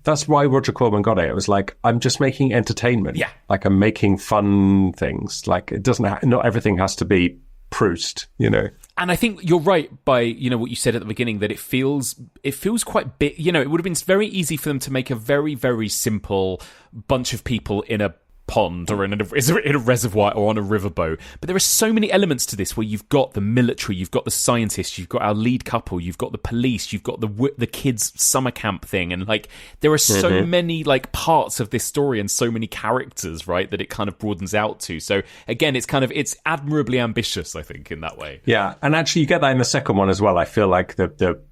That's why Roger Corman got it. It was like, I'm just making entertainment. Yeah, like I'm making fun things. Like it doesn't. Not everything has to be Proust, you know. And I think you're right by, you know, what you said at the beginning, that it feels quite big. You know, it would have been very easy for them to make a very, very simple bunch of people in a pond or in a reservoir or on a riverboat. But there are so many elements to this where you've got the military, you've got the scientists, you've got our lead couple, you've got the police, you've got the kids' summer camp thing. And like, there are so many like parts of this story and so many characters, right, that it kind of broadens out to. So again, it's admirably ambitious, I think, in that way. Yeah. And actually you get that in the second one as well. I feel like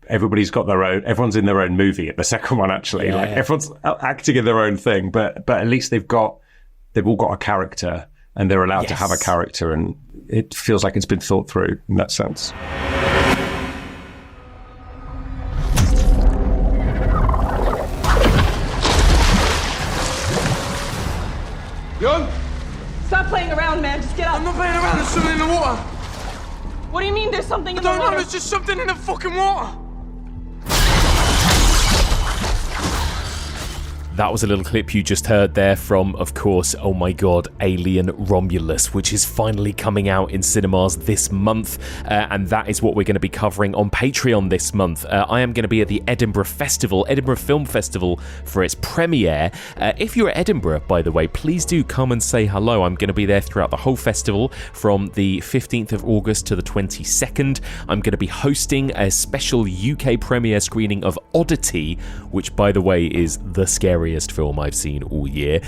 everyone's in their own movie in the second one, actually. Yeah. Like everyone's acting in their own thing, but at least they've all got a character and they're allowed to have a character, and it feels like it's been thought through in that sense. Young? Stop playing around, man. Just get up. I'm not playing around. There's something in the water. What do you mean there's something in the I water? don't know. There's just something in the fucking water. That was a little clip you just heard there from, of course, oh my god, Alien Romulus, which is finally coming out in cinemas this month, and that is what we're going to be covering on Patreon this month. I am going to be at the Edinburgh Film Festival, for its premiere. If you're at Edinburgh, by the way, please do come and say hello. I'm going to be there throughout the whole festival from the 15th of August to the 22nd. I'm going to be hosting a special UK premiere screening of Oddity, which, by the way, is the scariest film I've seen all year.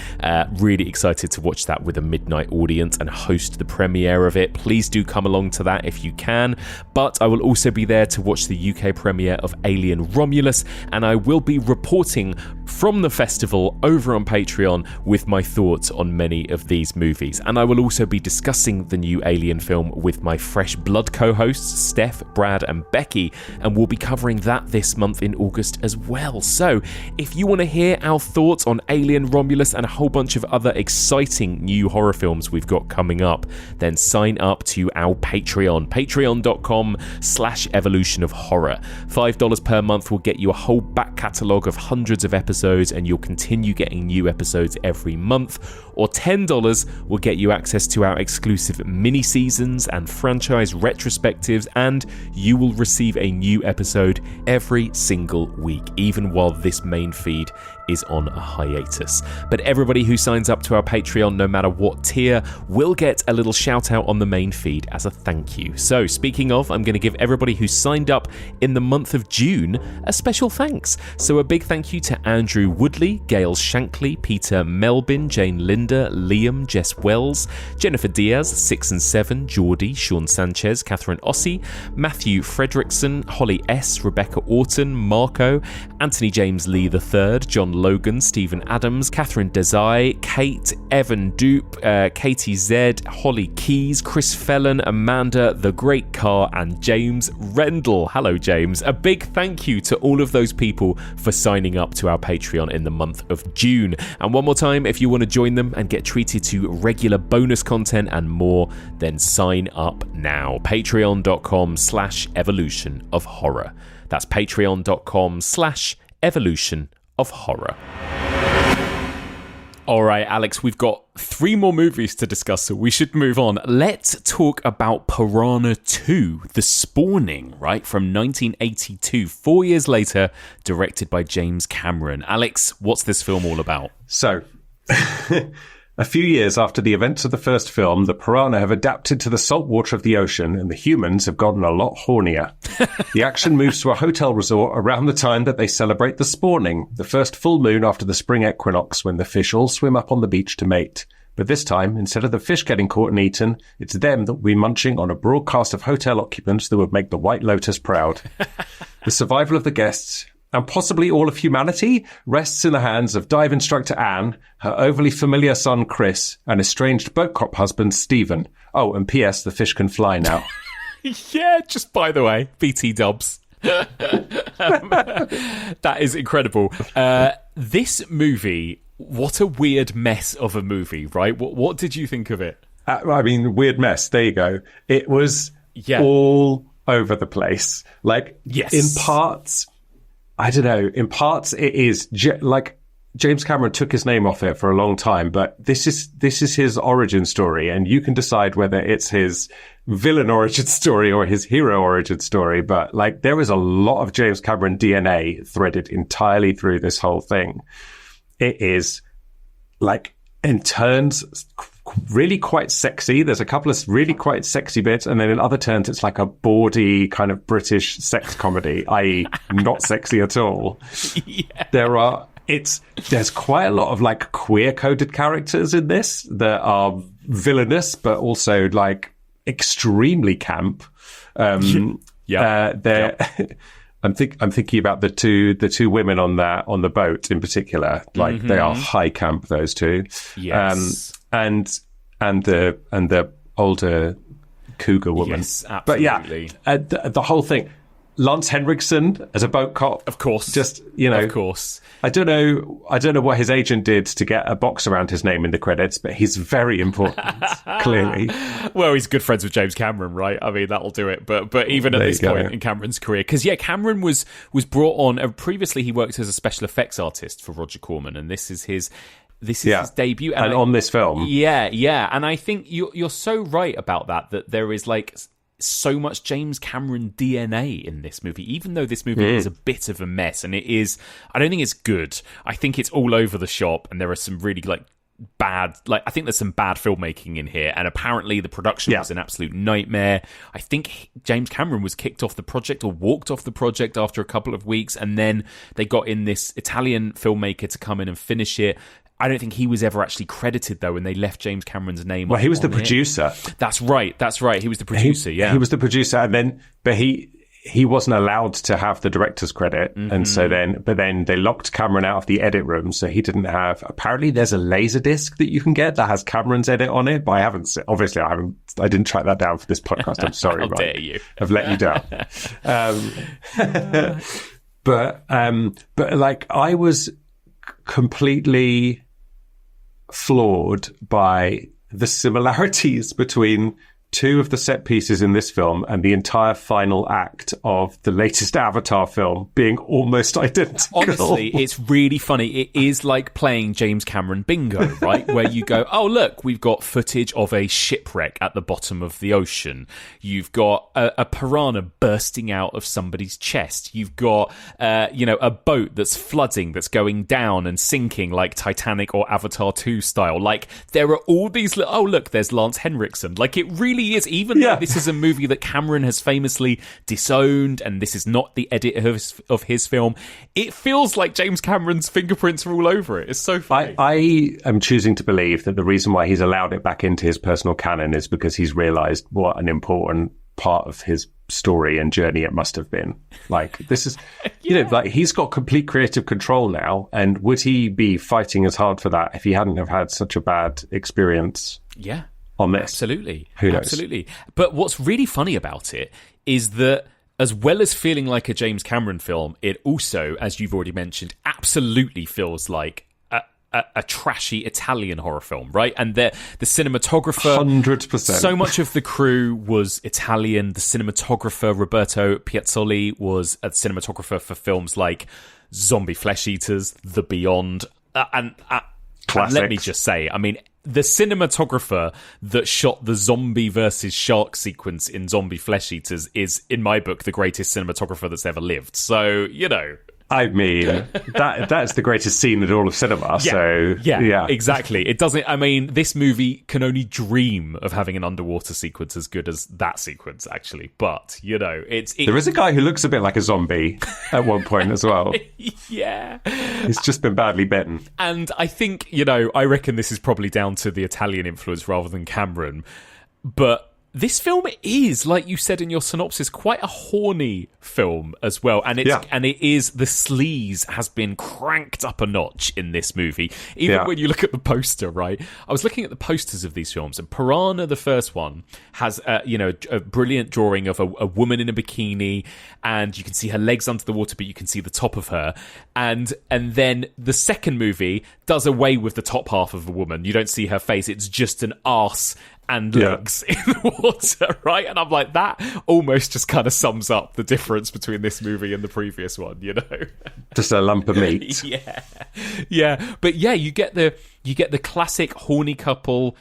Really excited to watch that with a midnight audience and host the premiere of it. Please do come along to that if you can. But I will also be there to watch the UK premiere of Alien Romulus, and I will be reporting from the festival over on Patreon with my thoughts on many of these movies. And I will also be discussing the new Alien film with my Fresh Blood co-hosts, Steph, Brad and Becky, and we'll be covering that this month in August as well. So if you want to hear our thoughts on Alien Romulus and a whole bunch of other exciting new horror films we've got coming up, then sign up to our Patreon, patreon.com/evolution of horror. $5 per month will get you a whole back catalogue of hundreds of episodes, and you'll continue getting new episodes every month. Or $10 will get you access to our exclusive mini-seasons and franchise retrospectives, and you will receive a new episode every single week, even while this main feed is on a hiatus. But everybody who signs up to our Patreon, no matter what tier, will get a little shout out on the main feed as a thank you. So speaking of, I'm going to give everybody who signed up in the month of June a special thanks. So a big thank you to Andrew Woodley, Gail Shankly, Peter Melbin, Jane Linder, Liam, Jess Wells, Jennifer Diaz, 6 and 7, Geordie, Sean Sanchez, Catherine Ossie, Matthew Fredrickson, Holly S, Rebecca Orton, Marco, Anthony James Lee III, John Logan, Stephen Adams, Catherine Desai, Kate, Evan Dupe, Katie Z, Holly Keys, Chris Felon, Amanda, The Great Car, and James Rendell. Hello, James. A big thank you to all of those people for signing up to our Patreon in the month of June. And one more time, if you want to join them and get treated to regular bonus content and more, then sign up now. Patreon.com/evolution of horror. That's patreon.com/evolution of horror. All right, Alex, we've got 3 more movies to discuss, so we should move on. Let's talk about Piranha 2, The Spawning, right, from 1982, 4 years later, directed by James Cameron. Alex, what's this film all about? So, a few years after the events of the first film, the piranha have adapted to the salt water of the ocean, and the humans have gotten a lot hornier. The action moves to a hotel resort around the time that they celebrate the spawning, the first full moon after the spring equinox, when the fish all swim up on the beach to mate. But this time, instead of the fish getting caught and eaten, it's them that will be munching on a broadcast of hotel occupants that would make the White Lotus proud. The survival of the guests, and possibly all of humanity, rests in the hands of dive instructor Anne, her overly familiar son Chris, and estranged boat cop husband Stephen. Oh, and P.S. the fish can fly now. Yeah, just by the way, BT dubs. That is incredible. This movie, what a weird mess of a movie, right? What did you think of it? I mean, weird mess. There you go. It was all over the place. Like, yes. In parts, I don't know. In parts, it is like James Cameron took his name off it for a long time, but this is his origin story, and you can decide whether it's his villain origin story or his hero origin story. But like, there is a lot of James Cameron DNA threaded entirely through this whole thing. It is like, in turns, really quite sexy. There's a couple of really quite sexy bits, and then in other turns, it's like a bawdy kind of British sex comedy, i.e., not sexy at all. Yeah. There's quite a lot of like queer coded characters in this that are villainous, but also like extremely camp. I'm thinking about the two women on the boat in particular. Like they are high camp, those two. Yes. And the older cougar woman. Yes, absolutely. But yeah, the whole thing. Lance Henriksen as a boat cop, of course. Just, you know, of course. I don't know what his agent did to get a box around his name in the credits, but he's very important. Clearly. Well, he's good friends with James Cameron, right? I mean, that'll do it. But even at this point in Cameron's career, because Cameron was brought on. Previously, he worked as a special effects artist for Roger Corman, and this is his debut. And on this film, yeah. And I think you're so right about that there is like so much James Cameron DNA in this movie, even though this movie is a bit of a mess, and it is. I don't think it's good. I think it's all over the shop, and there are some really like bad. Like I think there's some bad filmmaking in here, and apparently the production was an absolute nightmare. I think James Cameron was kicked off the project or walked off the project after a couple of weeks, and then they got in this Italian filmmaker to come in and finish it. I don't think he was ever actually credited, though, and they left James Cameron's name. Well, he was the producer. That's right. He was the producer, He was the producer, and then, but he wasn't allowed to have the director's credit, and so then they locked Cameron out of the edit room, so he didn't have. Apparently, there's a laser disc that you can get that has Cameron's edit on it, but I didn't track that down for this podcast. I'm sorry, How dare you? I've let you down. But like, I was completely floored by the similarities between two of the set pieces in this film and the entire final act of the latest Avatar film being almost identical. Honestly, it's really funny. It is like playing James Cameron bingo, right? Where you go, oh, look, we've got footage of a shipwreck at the bottom of the ocean. You've got a piranha bursting out of somebody's chest. You've got, a boat that's flooding, that's going down and sinking like Titanic or Avatar 2 style. Like, there are all these, oh, look, there's Lance Henriksen. Like, it really is, even though this is a movie that Cameron has famously disowned, and this is not the edit of his film, it feels like James Cameron's fingerprints are all over it. It's so funny. I am choosing to believe that the reason why he's allowed it back into his personal canon is because he's realised what an important part of his story and journey it must have been. Like, this is, like, he's got complete creative control now, and would he be fighting as hard for that if he hadn't have had such a bad experience? Yeah. On this. Absolutely. Who knows? Absolutely. But what's really funny about it is that as well as feeling like a James Cameron film, it also, as you've already mentioned, absolutely feels like a trashy Italian horror film, right? And the cinematographer... 100%. So much of the crew was Italian. The cinematographer, Roberto Piazzoli, was a cinematographer for films like Zombie Flesh Eaters, The Beyond, and let me just say, I mean, the cinematographer that shot the zombie versus shark sequence in Zombie Flesh Eaters is, in my book, the greatest cinematographer that's ever lived. So, I mean, that's the greatest scene in all of cinema. Yeah, exactly. It doesn't. I mean, this movie can only dream of having an underwater sequence as good as that sequence, actually. But there is a guy who looks a bit like a zombie at one point as well. Yeah, he's just been badly bitten. And I think I reckon this is probably down to the Italian influence rather than Cameron, but. This film is, like you said in your synopsis, quite a horny film as well, and it is, the sleaze has been cranked up a notch in this movie. Even when you look at the poster, right? I was looking at the posters of these films, and Piranha, the first one, has a brilliant drawing of a woman in a bikini, and you can see her legs under the water, but you can see the top of her. And then the second movie does away with the top half of the woman. You don't see her face; it's just an arse and legs in the water, right? And I'm like, that almost just kind of sums up the difference between this movie and the previous one, you know? Just a lump of meat. Yeah. But yeah, you get the classic horny couple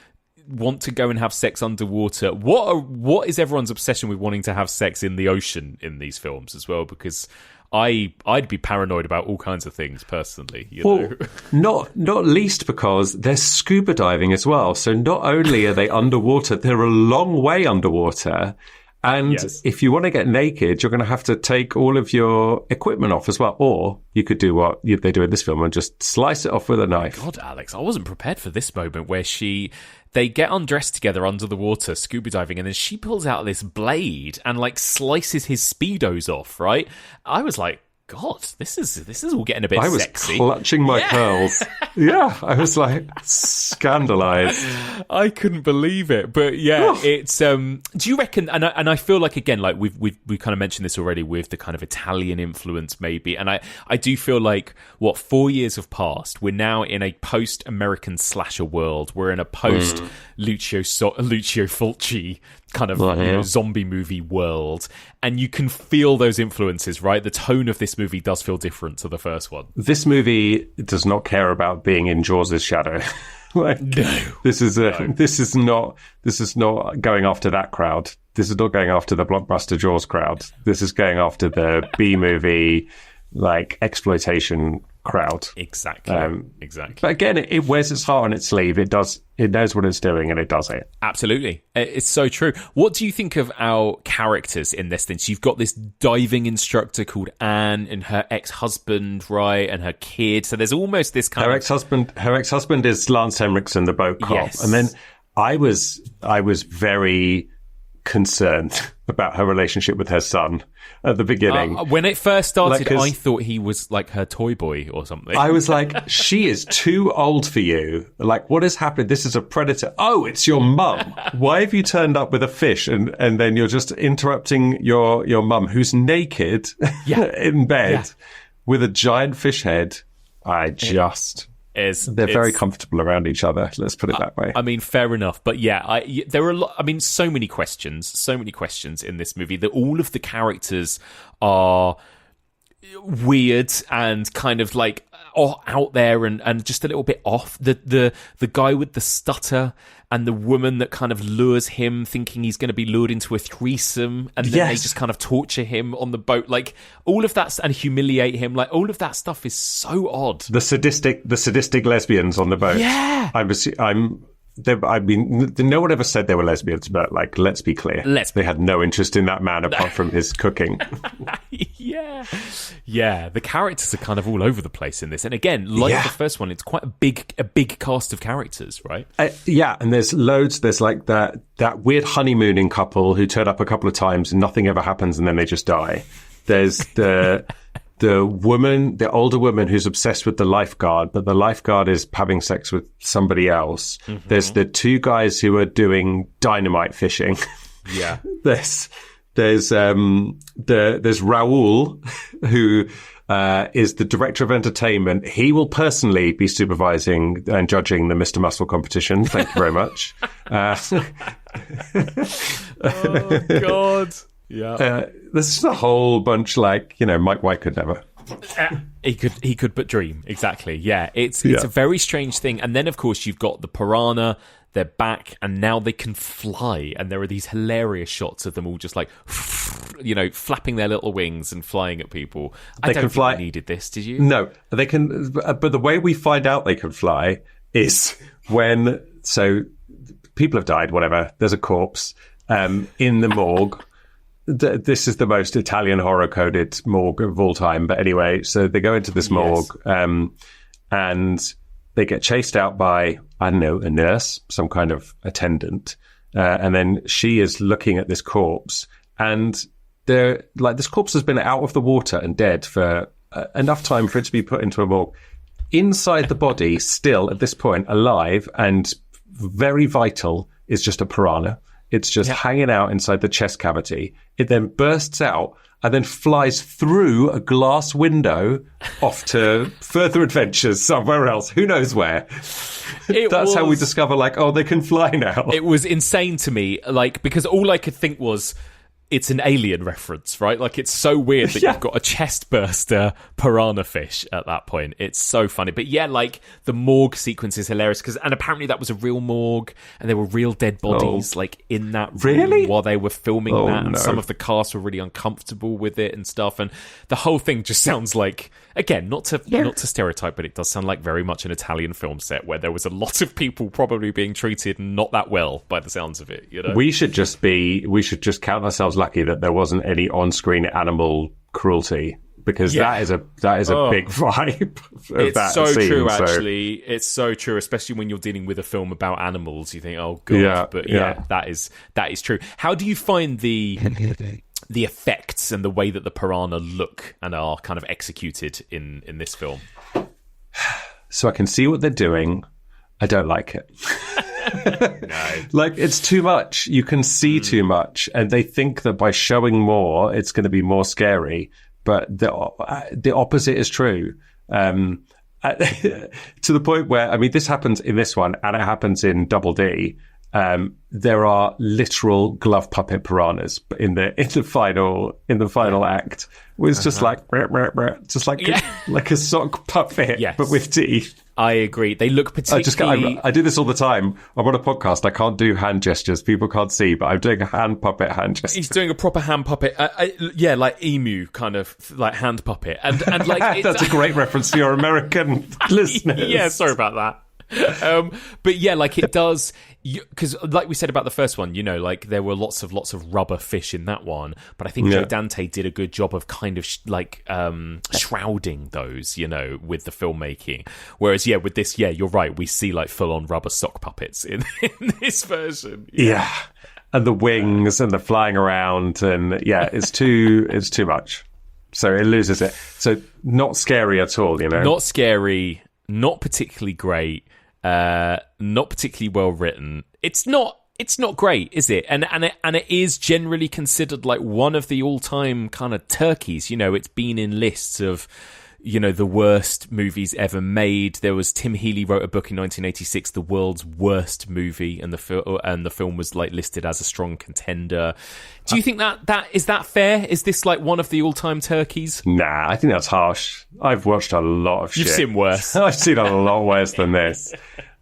want to go and have sex underwater. What is everyone's obsession with wanting to have sex in the ocean in these films as well? Because I'd be paranoid about all kinds of things personally. You know? Not least because they're scuba diving as well. So not only are they underwater, they're a long way underwater. And if you want to get naked, you're going to have to take all of your equipment off as well. Or you could do what they do in this film and just slice it off with a knife. God, Alex, I wasn't prepared for this moment where they get undressed together under the water, scuba diving, and then she pulls out this blade and like slices his Speedos off, right? I was like, God, this is all getting a bit sexy. I was clutching my pearls. Yeah, I was like scandalized. I couldn't believe it, but yeah, it's. Do you reckon? And I feel like again, like we kind of mentioned this already with the kind of Italian influence, maybe. And I do feel like 4 years have passed. We're now in a post-American slasher world. We're in a post Lucio Fulci kind of zombie movie world, and you can feel those influences, right? The tone of this movie does feel different to the first one. This movie does not care about being in Jaws' shadow. This is not going after that crowd. This is not going after the blockbuster Jaws crowd. This is going after the B movie, like exploitation crowd. Exactly. But again, it wears its heart on its sleeve. It knows what it's doing, and it does it. Absolutely. It's so true. What do you think of our characters in this thing? So you've got this diving instructor called Anne and her ex-husband, right, and her kid. So there's almost this kind of... Her ex-husband is Lance Henriksen, the boat cop. Yes. And then I was very concerned about her relationship with her son at the beginning. When it first started, I thought he was like her toy boy or something. I was like, she is too old for you. Like, what has happened? This is a predator. Oh, it's your mum. Why have you turned up with a fish and then you're just interrupting your mum who's naked in bed with a giant fish head? They're very comfortable around each other. Let's put it that way. I mean, fair enough. But yeah, there are so many questions in this movie that all of the characters are weird and kind of like out there and just a little bit off. The guy with the stutter and the woman that kind of lures him thinking he's going to be lured into a threesome, and then they just kind of torture him on the boat, like all of that, and humiliate him, like all of that stuff is so odd. The sadistic lesbians on the boat. Yeah. No one ever said they were lesbians, but like, let's be clear. They had no interest in that man apart from his cooking. Yeah. The characters are kind of all over the place in this, and again, like the first one, it's quite a big cast of characters, right? And there's loads. There's like that weird honeymooning couple who turn up a couple of times and nothing ever happens, and then they just die. There's the older woman who's obsessed with the lifeguard, but the lifeguard is having sex with somebody else. Mm-hmm. There's the two guys who are doing dynamite fishing. Yeah. There's Raoul, who is the director of entertainment. He will personally be supervising and judging the Mr. Muscle competition. Thank you very much. Oh, God. Yeah. There's just a whole bunch, like, Mike White could never. He could but dream. Exactly. Yeah. It's a very strange thing. And then, of course, you've got the piranha. They're back, and now they can fly. And there are these hilarious shots of them all just like, flapping their little wings and flying at people. I don't think we needed this, did you? No, they can. But the way we find out they can fly is so people have died, whatever. There's a corpse in the morgue. This is the most Italian horror-coded morgue of all time. But anyway, so they go into this morgue and they get chased out by, I don't know, a nurse, some kind of attendant. And then she is looking at this corpse. And this corpse has been out of the water and dead for enough time for it to be put into a morgue. Inside the body, still at this point, alive and very vital, is just a piranha. It's just hanging out inside the chest cavity. It then bursts out and then flies through a glass window off to further adventures somewhere else. Who knows where? That's how we discover, like, oh, they can fly now. It was insane to me, like, because all I could think was, it's an Alien reference, right? Like, it's so weird that you've got a chest-burster piranha fish at that point. It's so funny. But yeah, like, the morgue sequence is hilarious, and apparently that was a real morgue, and there were real dead bodies, like, in that room while they were filming that, and some of the cast were really uncomfortable with it and stuff, and the whole thing just sounds like, again, not to stereotype, but it does sound like very much an Italian film set where there was a lot of people probably being treated not that well by the sounds of it, you know? We should just count ourselves lucky that there wasn't any on-screen animal cruelty, because that is a big vibe of it's that so scene, true, actually. It's so true, especially when you're dealing with a film about animals. You think, oh god, but that is true. How do you find the effects and the way that the piranha look and are kind of executed in this film? So I can see what they're doing. I don't like it. No. Like, it's too much. You can see too much, and they think that by showing more, it's going to be more scary. But the opposite is true. To the point where, I mean, this happens in this one, and it happens in Double D. There are literal glove puppet piranhas in the final act. It was just like like a sock puppet, but with teeth. I agree. They look particularly... I do this all the time. I'm on a podcast. I can't do hand gestures. People can't see, but I'm doing a hand gesture. He's doing a proper hand puppet. Like emu kind of like hand puppet. And like that's a great reference to your American listeners. Yeah, sorry about that. But yeah, like it does, because like we said about the first one, you know, like there were lots of rubber fish in that one, but I think Joe Dante did a good job of kind of shrouding those, you know, with the filmmaking. Whereas with this, you're right, we see like full on rubber sock puppets in this version. Yeah, and the wings and the flying around, and it's too much. So it loses it. So not scary at all, you know. Not scary. Not particularly great. Not particularly well written. It's not great, is it? And it is generally considered like one of the all-time kind of turkeys. You know, it's been in lists of, you know, the worst movies ever made. There was Tim Healy wrote a book in 1986, the world's worst movie, and the film was like listed as a strong contender. Do you think that is that fair? Is this like one of the all-time turkeys? Nah, I think that's harsh. I've watched a lot of shit. You've seen worse. I've seen a lot worse than this.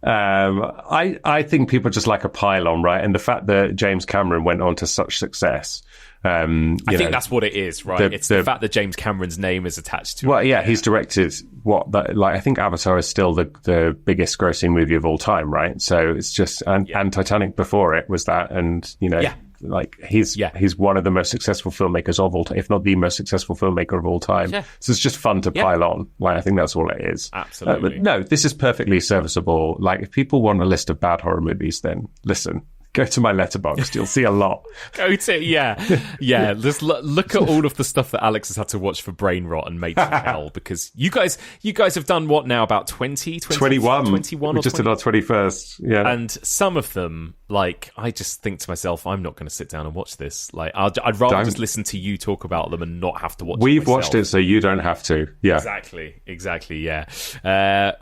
I think people just like a pile-on, right? And the fact that James Cameron went on to such success. I think that's what it is, right? It's the fact that James Cameron's name is attached to it. Well, yeah, he's directed I think Avatar is still the biggest grossing movie of all time, right? So it's just, and Titanic before it was that, and, you know, like he's one of the most successful filmmakers of all time, if not the most successful filmmaker of all time. Yeah. So it's just fun to pile on. Like, I think that's all it is. Absolutely. But no, this is perfectly serviceable. Like, if people want a list of bad horror movies, then listen. Go to my letterboxd. You'll see a lot. Just look at all of the stuff that Alex has had to watch for brain rot and Made from Hell, because you guys have done what now, about 21 we just did our 21st. Yeah, and some of them, like, I just think to myself, I'm not going to sit down and watch this. Like, I'd rather just listen to you talk about them and not have to watch. We've watched it, so you don't have to. Yeah, exactly. Yeah.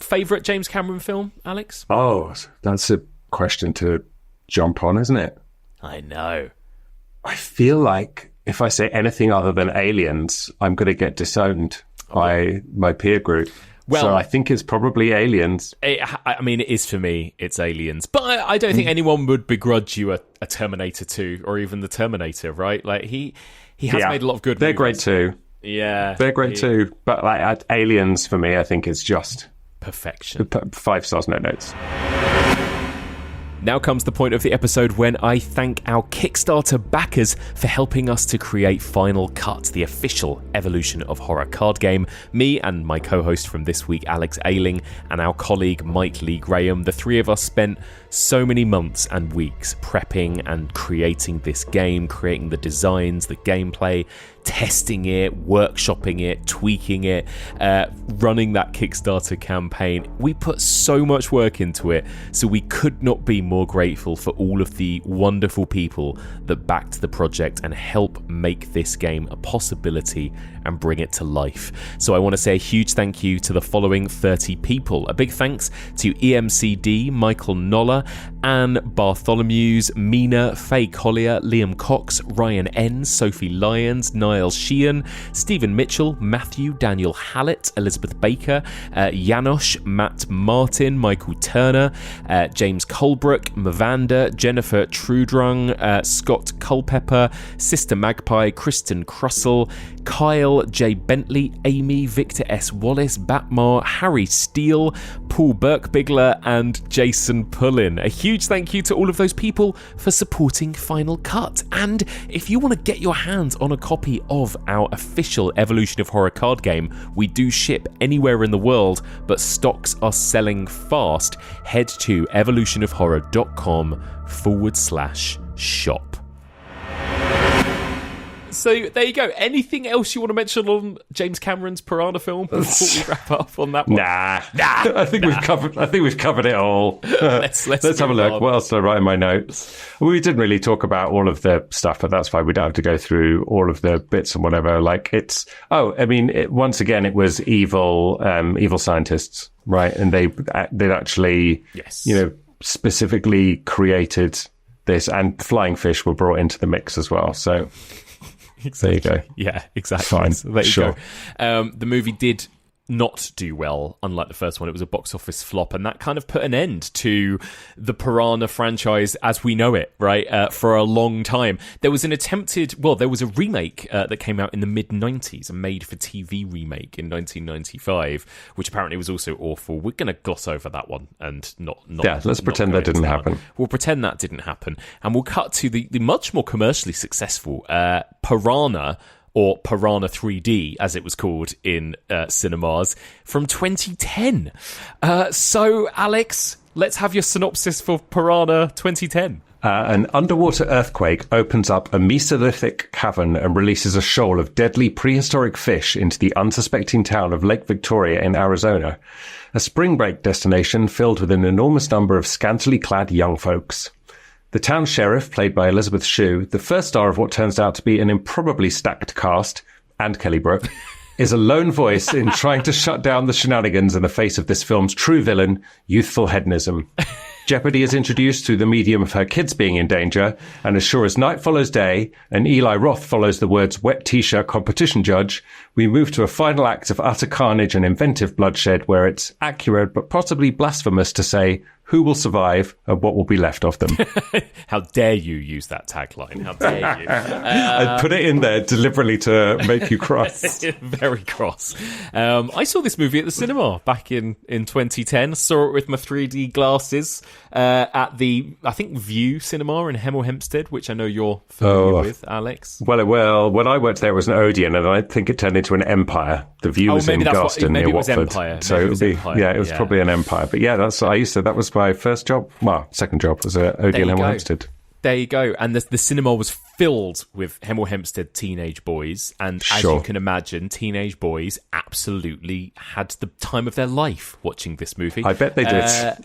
Favorite James Cameron film, Alex? Oh, that's a question to jump on, isn't it? I know. I feel like if I say anything other than Aliens, I'm going to get disowned by my peer group. Well, so I think it's probably Aliens. I mean, it is for me. It's Aliens. But I don't think anyone would begrudge you a Terminator 2 or even the Terminator, right? Like, he has made a lot of good They're movies. great too. Yeah. They're great too. But like Aliens, for me, I think is just perfection. 5 stars, no notes. Now comes the point of the episode when I thank our Kickstarter backers for helping us to create Final Cut, the official Evolution of Horror card game. Me and my co-host from this week, Alex Ayling, and our colleague Mike Lee Graham, the three of us spent so many months and weeks prepping and creating this game, creating the designs, the gameplay, testing it, workshopping it, tweaking it, running that Kickstarter campaign. We put so much work into it, so we could not be more grateful for all of the wonderful people that backed the project and help make this game a possibility and bring it to life. So I want to say a huge thank you to the following 30 people. A big thanks to EMCD, Michael Noller, Anne Bartholomew's, Mina, Faye Collier, Liam Cox, Ryan N, Sophie Lyons, Niall Sheehan, Stephen Mitchell, Matthew, Daniel Hallett, Elizabeth Baker, Janosch, Matt Martin, Michael Turner, James Colebrook, Mavanda, Jennifer Trudrung, Scott Culpepper, Sister Magpie, Kristen Crussell, Kyle J. Bentley, Amy, Victor S. Wallace, Batmar, Harry Steele, Paul Burke-Bigler, and Jason Pullin. A huge thank you to all of those people for supporting Final Cut. And if you want to get your hands on a copy of our official Evolution of Horror card game, we do ship anywhere in the world, but stocks are selling fast. Head to evolutionofhorror.com/shop. So there you go. Anything else you want to mention on James Cameron's Piranha film before we wrap up on that one? Nah. I think we've covered it all. Let's have a look. On. What else did I write in my notes? We didn't really talk about all of the stuff, but that's fine. We don't have to go through all of the bits and whatever. Like once again, it was evil scientists, right? And they'd actually, specifically created this, and flying fish were brought into the mix as well. So. Exactly. There you go. Yeah, exactly. Fine. So there you sure. go. The movie did not do well, unlike the first one. It was a box office flop, and that kind of put an end to the Piranha franchise as we know it, right, for a long time. There was a remake that came out in the mid-90s, a made-for-TV remake in 1995, which apparently was also awful. We're going to gloss over that one and not let's pretend that didn't happen. We'll pretend that didn't happen, and we'll cut to the much more commercially successful Piranha, or Piranha 3D, as it was called in cinemas, from 2010. So, Alex, let's have your synopsis for Piranha 2010. An underwater earthquake opens up a Mesolithic cavern and releases a shoal of deadly prehistoric fish into the unsuspecting town of Lake Victoria in Arizona, a spring break destination filled with an enormous number of scantily clad young folks. The town sheriff, played by Elizabeth Shue, the first star of what turns out to be an improbably stacked cast, and Kelly Brook, is a lone voice in trying to shut down the shenanigans in the face of this film's true villain, youthful hedonism. Jeopardy is introduced through the medium of her kids being in danger, and as sure as night follows day, and Eli Roth follows the words wet t-shirt competition judge, we move to a final act of utter carnage and inventive bloodshed where it's accurate but possibly blasphemous to say who will survive and what will be left of them. How dare you use that tagline? How dare you? I put it in there deliberately to make you cross. Very cross. I saw this movie at the cinema back in 2010. Saw it with my 3D glasses at the, I think, View Cinema in Hemel Hempstead, which I know you're familiar with, Alex. Well, when I worked there, it was an Odeon, and I think it turned into an Empire. The View was in Garston near Watford. Empire. So it was probably an Empire. But yeah, that was my first job. Well, second job was at Odeon Hemel Hempstead. There you go. And the cinema was filled with Hemel Hempstead teenage boys. And as you can imagine, teenage boys absolutely had the time of their life watching this movie. I bet they did.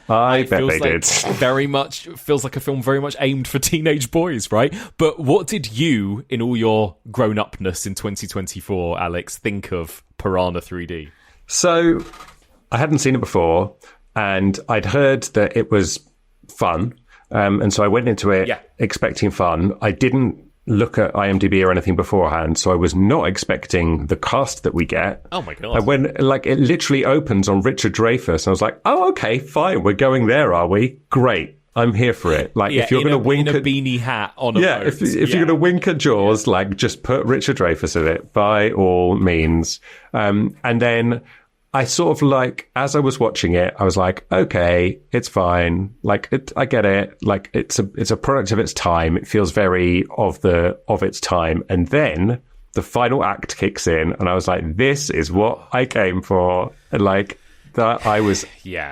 I bet they did. Very much feels like a film very much aimed for teenage boys, right? But what did you, in all your grown-upness in 2024, Alex, think of Piranha 3D? So, I hadn't seen it before, and I'd heard that it was fun. And so I went into it expecting fun. I didn't look at IMDb or anything beforehand, so I was not expecting the cast that we get. Oh my God. And when, it literally opens on Richard Dreyfuss, and I was like, oh, okay, fine, we're going there, are we? Great. I'm here for it. If you're going to wink in a at beanie hat on a boat. if you're going to wink at Jaws, just put Richard Dreyfuss in it, by all means. And then I sort of as I was watching it, I was like, okay, it's fine. I get it. It's a product of its time. It feels very of its time. And then the final act kicks in, and I was like, this is what I came for. And that I was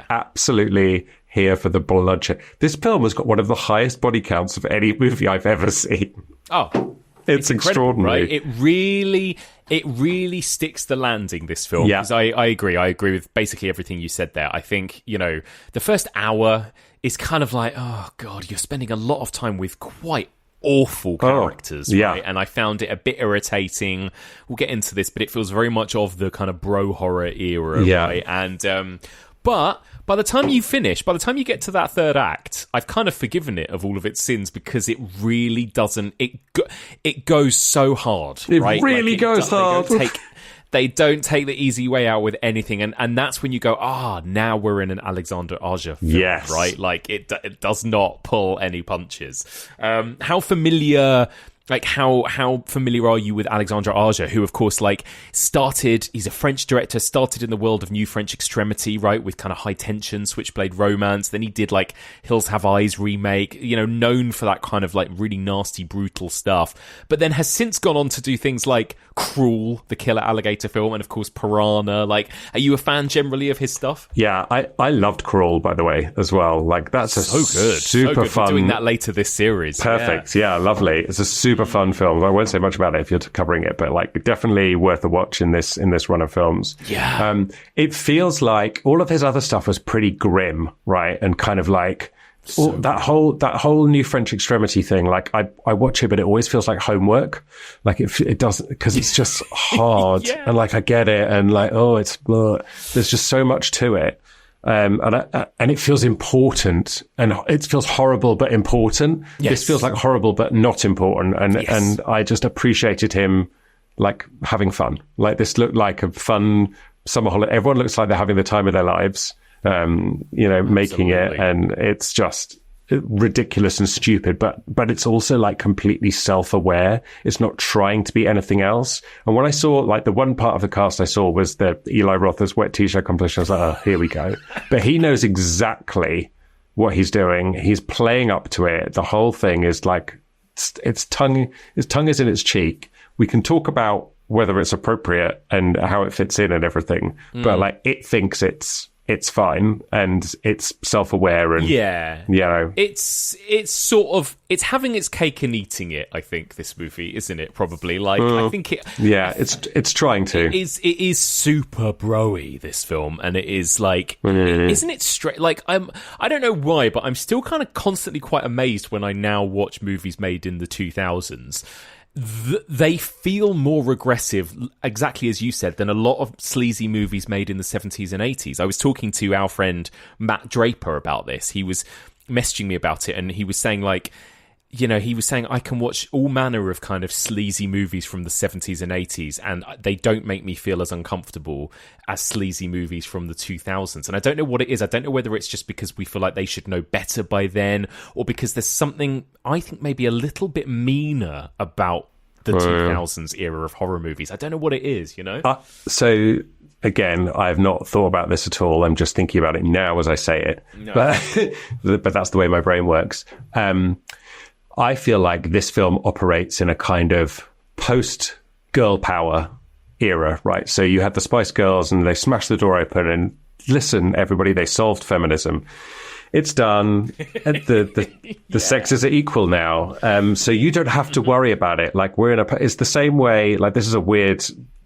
absolutely here for the bloodshed. This film has got one of the highest body counts of any movie I've ever seen. Oh, It's extraordinary. Right? It really It really sticks the landing, this film. Yeah. 'Cause I agree. I agree with basically everything you said there. I think, the first hour is kind of like, oh, God, you're spending a lot of time with quite awful characters, yeah. right? And I found it a bit irritating. We'll get into this, but it feels very much of the kind of bro horror era, right? And but by the time you get to that third act, I've kind of forgiven it of all of its sins because it really doesn't. It goes so hard. It right? really goes hard. They don't take the easy way out with anything, and that's when you go, now we're in an Alexander Aja film, yes, right? Like it does not pull any punches. How familiar are you with Alexandre Aja, who, of course, he's a French director, started in the world of New French Extremity, right, with kind of High Tension, Switchblade Romance. Then he did, Hills Have Eyes remake, known for that kind of, really nasty, brutal stuff. But then has since gone on to do things like Cruel, the killer alligator film, and, of course, Piranha. Are you a fan generally of his stuff? Yeah, I loved Cruel, by the way, as well. That's a super fun... We're doing that later this series. Perfect, yeah, lovely. It's a super fun film. I won't say much about it if you're covering it, but definitely worth a watch in this run of films. Yeah. It feels like all of his other stuff was pretty grim, right? And kind of that whole New French Extremity thing. I watch it, but it always feels like homework. It doesn't, because it's just hard. Yeah. And I get it, and it's there's just so much to it. And it feels important, and it feels horrible but important. Yes. This feels like horrible but not important, and I just appreciated him having fun. This looked like a fun summer holiday. Everyone looks like they're having the time of their lives, making it, and it's just ridiculous and stupid, but it's also completely self-aware. It's not trying to be anything else. And when I saw the one part of the cast I saw was the Eli Roth's wet t-shirt competition, I was like, oh, here we go. But he knows exactly what he's doing. He's playing up to it. The whole thing is his tongue is in its cheek. We can talk about whether it's appropriate and how it fits in and everything, but it thinks it's fine, and it's self-aware, and it's having its cake and eating it. I think this movie, isn't it? Probably I think it. Yeah, it's trying to. It is super bro-y, this film, and it is isn't it straight? I don't know why, but I'm still kind of constantly quite amazed when I now watch movies made in the 2000s. They feel more regressive, exactly as you said, than a lot of sleazy movies made in the 70s and 80s. I was talking to our friend Matt Draper about this. He was messaging me about it, and he was saying I can watch all manner of kind of sleazy movies from the 70s and 80s, and they don't make me feel as uncomfortable as sleazy movies from the 2000s. And I don't know what it is. I don't know whether it's just because we feel like they should know better by then, or because there's something, I think, maybe a little bit meaner about the 2000s era of horror movies. I don't know what it is, So... Again, I have not thought about this at all. I'm just thinking about it now as I say it. No. But that's the way my brain works. I feel like this film operates in a kind of post-girl power era, right? So you had the Spice Girls, and they smashed the door open, and listen, everybody, they solved feminism. It's done. The sexes are equal now. So you don't have to worry about it. It's the same way, this is a weird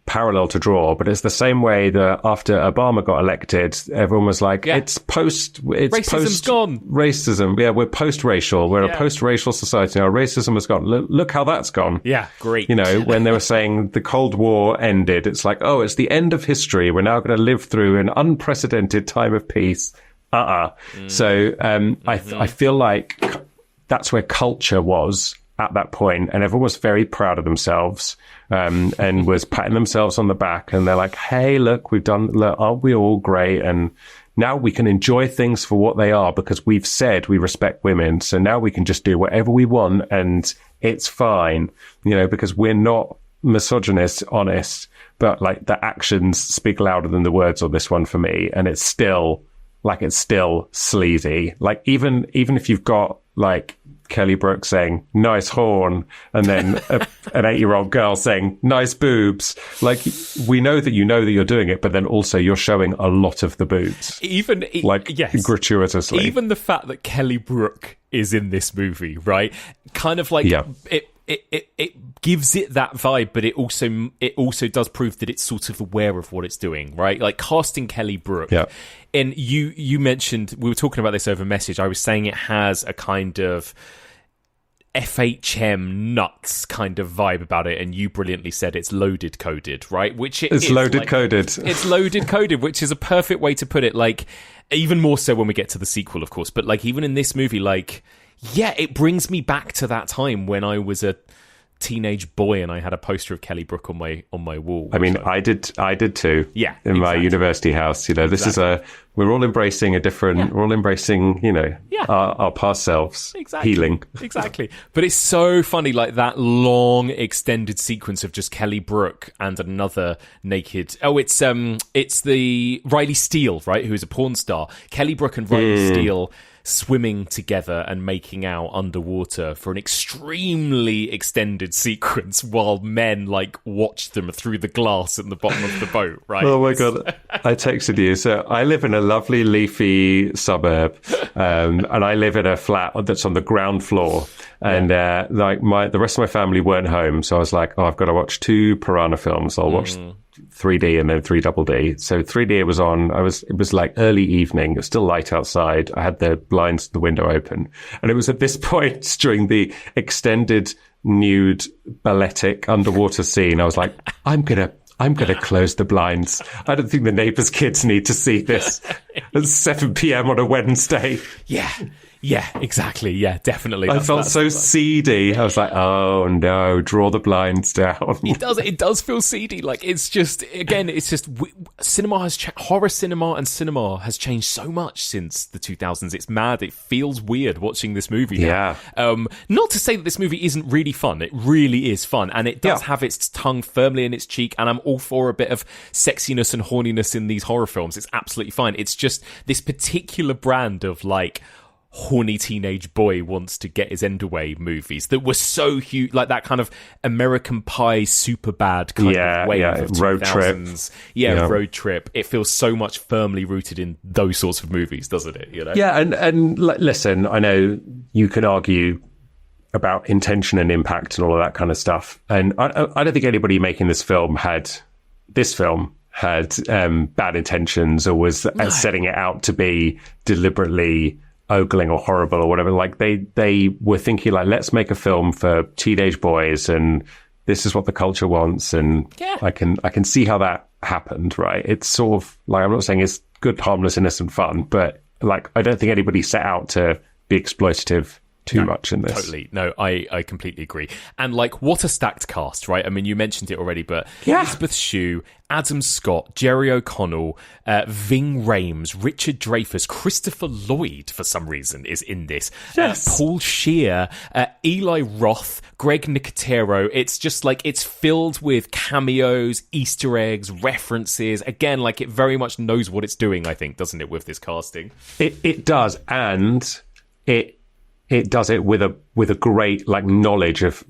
parallel to draw, but it's the same way that after Obama got elected, everyone was it's racism's gone. Racism. Yeah, we're post-racial. We're a post-racial society now. Racism has gone. Look how that's gone. Yeah, great. When they were saying the Cold War ended, it's it's the end of history. We're now going to live through an unprecedented time of peace. So I feel like that's where culture was at that point, and everyone was very proud of themselves, and was patting themselves on the back, and they're like, hey, look, aren't we all great? And now we can enjoy things for what they are, because we've said we respect women, so now we can just do whatever we want, and it's fine, because we're not misogynist, honest, but the actions speak louder than the words on this one for me, and it's still sleazy. Even if you've got Kelly Brook saying nice horn, and then an 8-year-old girl saying nice boobs, we know that you're doing it, but then also you're showing a lot of the boobs, gratuitously. Even the fact that Kelly Brook is in this movie, right, kind of it gives it that vibe, but it also does prove that it's sort of aware of what it's doing, right? Like casting Kelly Brook. Yeah. And you mentioned, we were talking about this over message. I was saying it has a kind of FHM nuts kind of vibe about it, and you brilliantly said it's loaded coded, right? Which it's loaded coded. It's loaded coded, which is a perfect way to put it. Like, even more so when we get to the sequel, of course, but like even in this movie, like, yeah, it brings me back to that time when I was a teenage boy and I had a poster of Kelly Brook on my wall. I mean, I did too. Yeah, in my university house. You know, this is we're all embracing a different. Yeah. We're all embracing, you know, our past selves, healing. Exactly. But it's so funny, like that long extended sequence of just Kelly Brook and another naked. Oh, it's the Riley Steele, right? Who is a porn star. Kelly Brook and Riley Steele swimming together and making out underwater for an extremely extended sequence while men like watch them through the glass at the bottom of the boat, right? Oh my God. I texted you. So I live in a lovely leafy suburb, and I live in a flat that's on the ground floor. And the rest of my family weren't home. So I was like, I've got to watch 2 Piranha films. I'll watch 3D and then 3DD. So 3D was on. It was like early evening. It was still light outside. I had the blinds, the window open. And it was at this point during the extended nude balletic underwater scene, I was like, I'm going to close the blinds. I don't think the neighbours' kids need to see this at 7 p.m. on a Wednesday. Yeah, exactly. Yeah, definitely. I felt so seedy. I was like, oh no, draw the blinds down. It does feel seedy. Like, it's just horror cinema and cinema has changed so much since the 2000s. It's mad. It feels weird watching this movie now. Not to say that this movie isn't really fun. It really is fun. And it does have its tongue firmly in its cheek. And I'm all for a bit of sexiness and horniness in these horror films. It's absolutely fine. It's just this particular brand of like horny teenage boy wants to get his end away movies that were so huge, like that kind of American Pie super bad kind of wave of road 2000s. trip. Road trip. It feels so much firmly rooted in those sorts of movies, doesn't it? You know? Yeah, and listen, I know you can argue about intention and impact and all of that kind of stuff, and I don't think anybody making this film had bad intentions or was setting it out to be deliberately ogling or horrible or whatever. Like they were thinking like, let's make a film for teenage boys and this is what the culture wants. And I can see how that happened, right? It's sort of like, I'm not saying it's good, harmless, innocent fun, but like, I don't think anybody set out to be exploitative too much in this. Totally. No, I completely agree. And like, what a stacked cast, right? I mean, you mentioned it already, but Elizabeth Shue, Adam Scott, Jerry O'Connell, Ving Rhames, Richard Dreyfuss, Christopher Lloyd, for some reason, is in this. Yes. Paul Scheer, Eli Roth, Greg Nicotero. It's just like, it's filled with cameos, Easter eggs, references. Again, like, it very much knows what it's doing, I think, doesn't it, with this casting? It does, and it does it with a great like knowledge of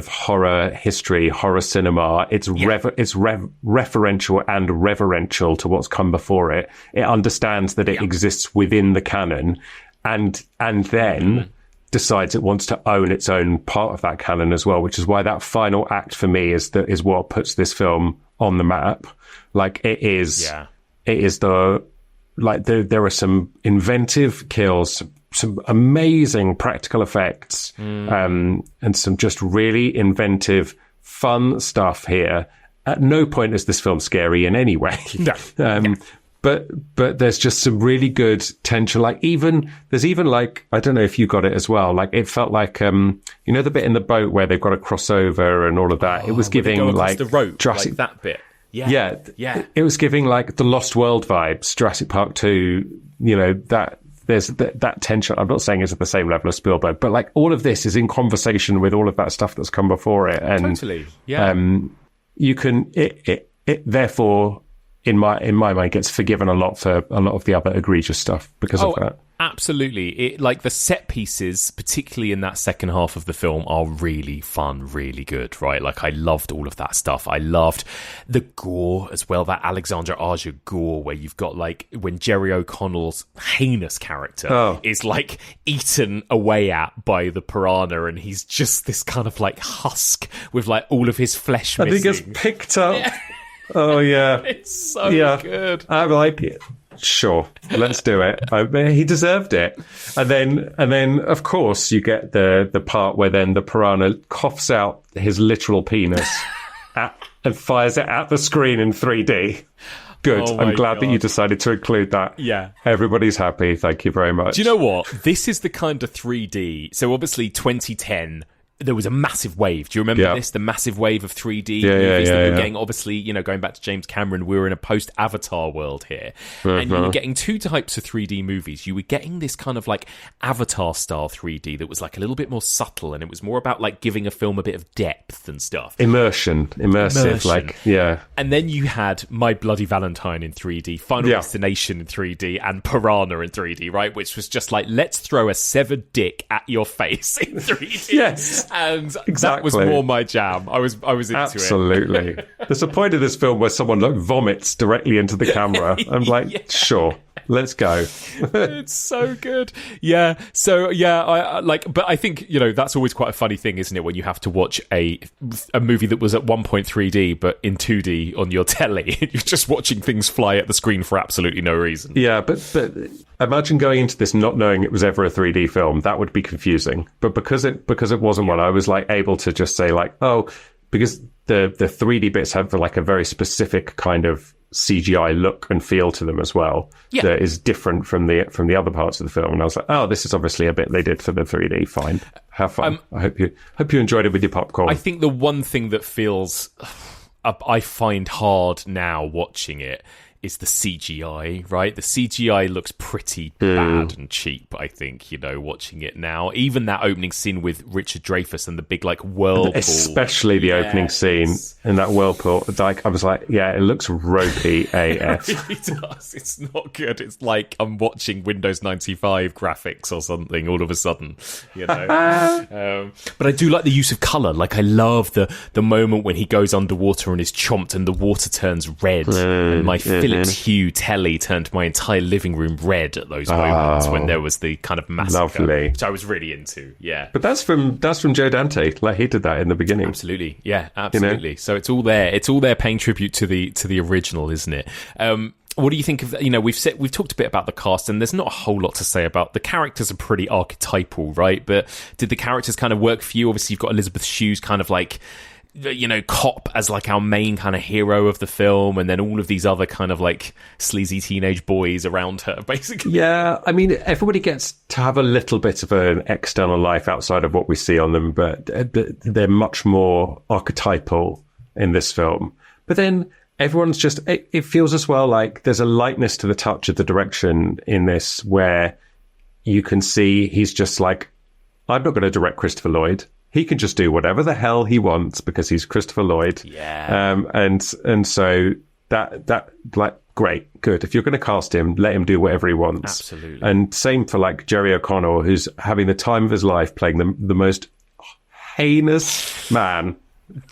horror history, horror cinema. It's referential and reverential to what's come before it. It understands that it exists within the canon, and then decides it wants to own its own part of that canon as well. Which is why that final act for me is what puts this film on the map. Like it is there are some inventive kills, some amazing practical effects, and some just really inventive, fun stuff here. At no point is this film scary in any way. No. But there's just some really good tension. Like there's even like, I don't know if you got it as well. Like it felt like, you know, the bit in the boat where they've got to cross over and all of that. It was giving like the rope, Jurassic, like that bit. Yeah. It was giving like the Lost World vibes, Jurassic Park 2, you know, that there's that tension. I'm not saying it's at the same level of Spielberg, but like all of this is in conversation with all of that stuff that's come before it. And totally. Yeah. You can, it therefore, in my mind, gets forgiven a lot for a lot of the other egregious stuff because of that. Absolutely. It, like, the set pieces, particularly in that second half of the film, are really fun, really good, right? Like, I loved all of that stuff. I loved the gore as well, that Alexandre Aja gore, where you've got, like, when Jerry O'Connell's heinous character is, like, eaten away at by the piranha, and he's just this kind of, like, husk with, like, all of his flesh missing. I think it's picked up. Yeah. Oh, yeah. It's so good. I like it. Sure, let's do it. He deserved it. And then, of course, you get the part where then the piranha coughs out his literal penis and fires it at the screen in 3D. Good. Oh I'm glad that you decided to include that. Yeah. Everybody's happy. Thank you very much. Do you know what? This is the kind of 3D. So obviously 2010... there was a massive wave. Do you remember this? The massive wave of 3D movies that we were getting. Obviously, you know, going back to James Cameron, we were in a post-Avatar world here. And you were getting two types of 3D movies. You were getting this kind of like Avatar-style 3D that was like a little bit more subtle, and it was more about like giving a film a bit of depth and stuff. Immersive, like, yeah. And then you had My Bloody Valentine in 3D, Final Destination in 3D, and Piranha in 3D, right? Which was just like, let's throw a severed dick at your face in 3D. Yes. And that was more my jam. I was into Absolutely. There's a point in this film where someone like vomits directly into the camera. I'm like, sure, let's go. It's so good. Yeah. So yeah, I like, but I think, you know, that's always quite a funny thing, isn't it? When you have to watch a movie that was at 1.3D but in 2D on your telly, and you're just watching things fly at the screen for absolutely no reason. Yeah, but imagine going into this not knowing it was ever a 3D film. That would be confusing. But because it wasn't one, I was like able to just say like, oh, because the 3D bits have like a very specific kind of CGI look and feel to them as well. Yeah. That is different from the other parts of the film. And I was like, oh, this is obviously a bit they did for the 3D. Fine, have fun. I hope you enjoyed it with your popcorn. I think the one thing that feels I find hard now watching it is the CGI, right? The CGI looks pretty bad and cheap, I think, you know, watching it now. Even that opening scene with Richard Dreyfuss and the big, like, whirlpool. Especially the opening scene in that whirlpool. Like, I was like, yeah, it looks ropey AF. It really does. It's not good. It's like I'm watching Windows 95 graphics or something all of a sudden, you know? But I do like the use of colour. Like, I love the moment when he goes underwater and is chomped and the water turns red and my Philips Hue telly turned my entire living room red at those moments when there was the kind of massacre, which I was really into. Yeah, but that's from Joe Dante. Like, he did that in the beginning. Absolutely, yeah, absolutely. You know? So it's all there. It's all there, paying tribute to the original, isn't it? What do you think of, you know, we've talked a bit about the cast, and there's not a whole lot to say about the characters. Are pretty archetypal, right? But did the characters kind of work for you? Obviously, you've got Elizabeth Shue's kind of like, you know, cop as like our main kind of hero of the film, and then all of these other kind of like sleazy teenage boys around her, basically. Yeah, I mean, everybody gets to have a little bit of an external life outside of what we see on them, but they're much more archetypal in this film. But then everyone's just, it feels as well like there's a lightness to the touch of the direction in this, where you can see he's just like, I'm not going to direct Christopher Lloyd. He can just do whatever the hell he wants because he's Christopher Lloyd. Yeah. And so that like, great, good. If you're going to cast him, let him do whatever he wants. Absolutely. And same for like Jerry O'Connell, who's having the time of his life playing the most heinous man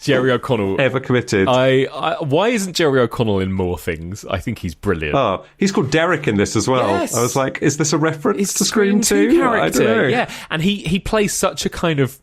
Jerry O'Connell ever committed. Why isn't Jerry O'Connell in more things? I think he's brilliant. Oh, he's called Derek in this as well. Yes. I was like, is this a reference to Scream 2 character? I don't know. Yeah, and he plays such a kind of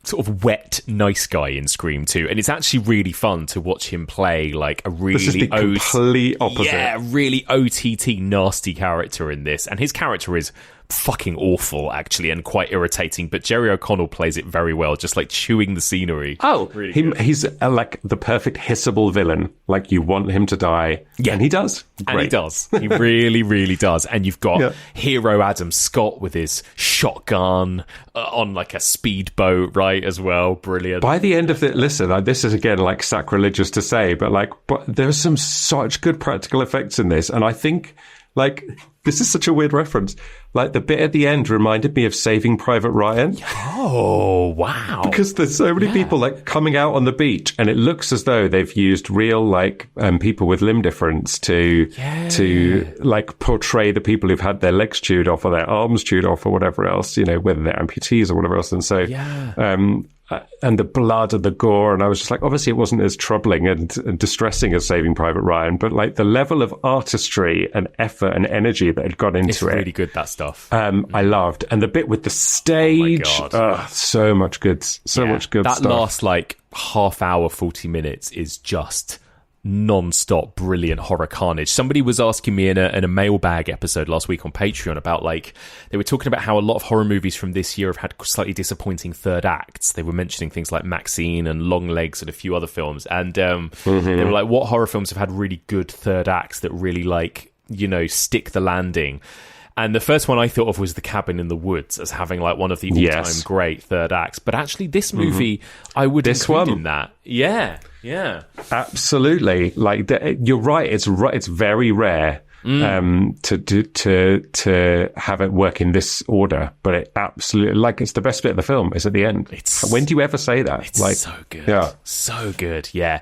sort of wet, nice guy in Scream 2, and it's actually really fun to watch him play like a really this is the complete opposite. Yeah, really OTT nasty character in this, and his character is fucking awful actually, and quite irritating, but Jerry O'Connell plays it very well, just like chewing the scenery. Really he's like the perfect hissable villain. Like, you want him to die, and he does. Great. And he does. He really, really does. And you've got hero Adam Scott with his shotgun on like a speedboat, right, as well. Brilliant. By the end of it, listen, this is again like sacrilegious to say, but there's such good practical effects in this, and I think like this is such a weird reference. Like, the bit at the end reminded me of Saving Private Ryan. Oh, wow. Because there's so many people, like, coming out on the beach, and it looks as though they've used real, like, people with limb difference to, like, portray the people who've had their legs chewed off or their arms chewed off or whatever else, you know, whether they're amputees or whatever else. And so, and the blood and the gore, and I was just like, obviously it wasn't as troubling and distressing as Saving Private Ryan, but like the level of artistry and effort and energy that had gone into it's really good, that stuff. I loved. And the bit with the stage, so much good that stuff. last like half hour, 40 minutes is just non-stop brilliant horror carnage. Somebody was asking me in a mailbag episode last week on Patreon about, like, they were talking about how a lot of horror movies from this year have had slightly disappointing third acts. They were mentioning things like Maxine and Longlegs and a few other films, and they were like, what horror films have had really good third acts that really, like, you know, stick the landing? And the first one I thought of was The Cabin in the Woods as having like one of the all-time great third acts. But actually, this movie, I would include in that. Yeah. Absolutely. Like, you're right. It's very rare to have it work in this order. But it absolutely, like, it's the best bit of the film is at the end. When do you ever say that? It's like, so good. Yeah. So good. Yeah.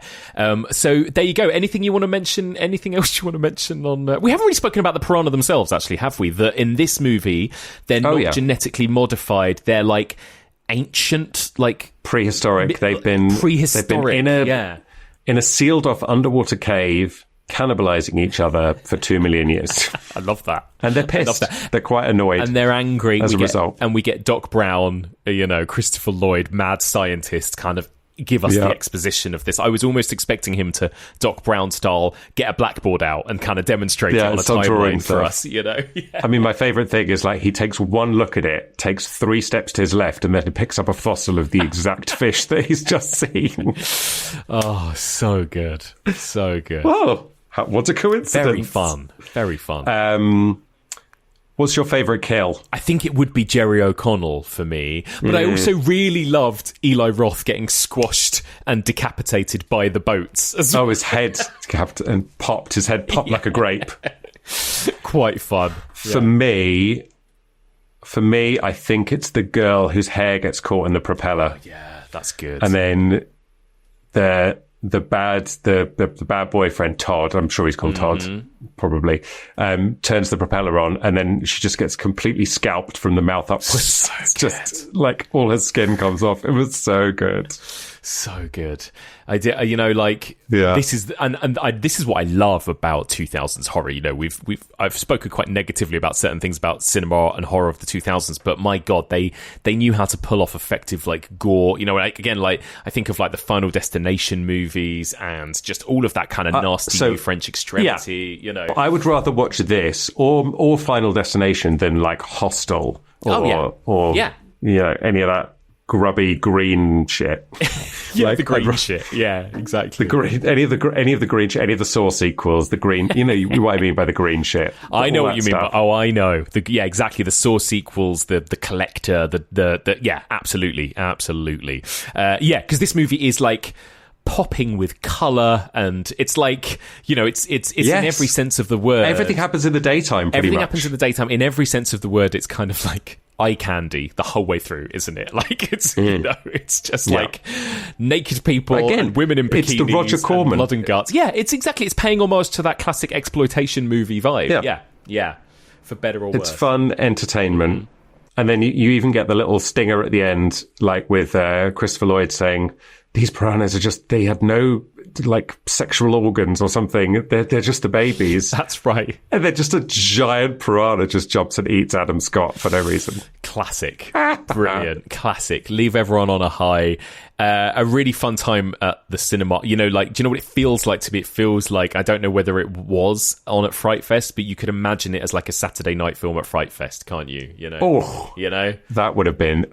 So there you go. Anything you want to mention? Anything else you want to mention on? We haven't really spoken about the piranha themselves, actually, have we? That in this movie, they're not genetically modified. They're like ancient, like prehistoric. They've been in a sealed off underwater cave, cannibalizing each other for 2 million years. I love that. And they're pissed. They're quite annoyed. And they're angry as a result. And we get Doc Brown, you know, Christopher Lloyd, mad scientist, kind of give us the exposition of this. I was almost expecting him to, Doc Brown style, get a blackboard out and kind of demonstrate it on a timeline for us, you know? I mean, my favourite thing is, like, he takes one look at it, takes 3 steps to his left, and then he picks up a fossil of the exact fish that he's just seen. Oh, so good. So good. Oh, what a coincidence. Very fun. What's your favourite kill? I think it would be Jerry O'Connell for me. But I also really loved Eli Roth getting squashed and decapitated by the boats. Oh, his head and popped. His head popped like a grape. Quite fun. For me, I think it's the girl whose hair gets caught in the propeller. Yeah, that's good. And then the bad boyfriend Todd, I'm sure he's called Todd, probably, turns the propeller on, and then she just gets completely scalped from the mouth upwards. Just like all her skin comes off. It was so good. So good. I did, you know, like, this is this is what I love about 2000s horror. You know, I've spoken quite negatively about certain things about cinema and horror of the 2000s, but my God, they knew how to pull off effective, like, gore. You know, like, again, like, I think of like the Final Destination movies and just all of that kind of nasty new French extremity. You know, I would rather watch this or Final Destination than like Hostel or you know, any of that grubby green shit. The green shit. Yeah, exactly. The green, any of the green shit, any of the Saw sequels, the green. You know what I mean by the green shit. I know what you mean. I know. Exactly. The Saw sequels, the Collector, the absolutely. Because this movie is like popping with colour, and it's like, you know, it's in every sense of the word. Everything happens in the daytime. Everything happens in the daytime. In every sense of the word, it's kind of like eye candy the whole way through, isn't it? Like, it's you know, it's just like naked people and women in bikinis. It's the Roger Corman, blood and guts. Yeah, it's paying homage to that classic exploitation movie vibe. Yeah. For better or worse. It's fun entertainment. And then you even get the little stinger at the end, like with Christopher Lloyd saying, these piranhas they have no, like, sexual organs or something. They're just the babies. That's right. And they're just a giant piranha just jumps and eats Adam Scott for no reason. Classic. Brilliant. Classic. Leave everyone on a high. A really fun time at the cinema. You know, like, do you know what it feels like to me? It feels like, I don't know whether it was on at Fright Fest, but you could imagine it as like a Saturday night film at Fright Fest, can't you? You know? Oh, you know? That would have been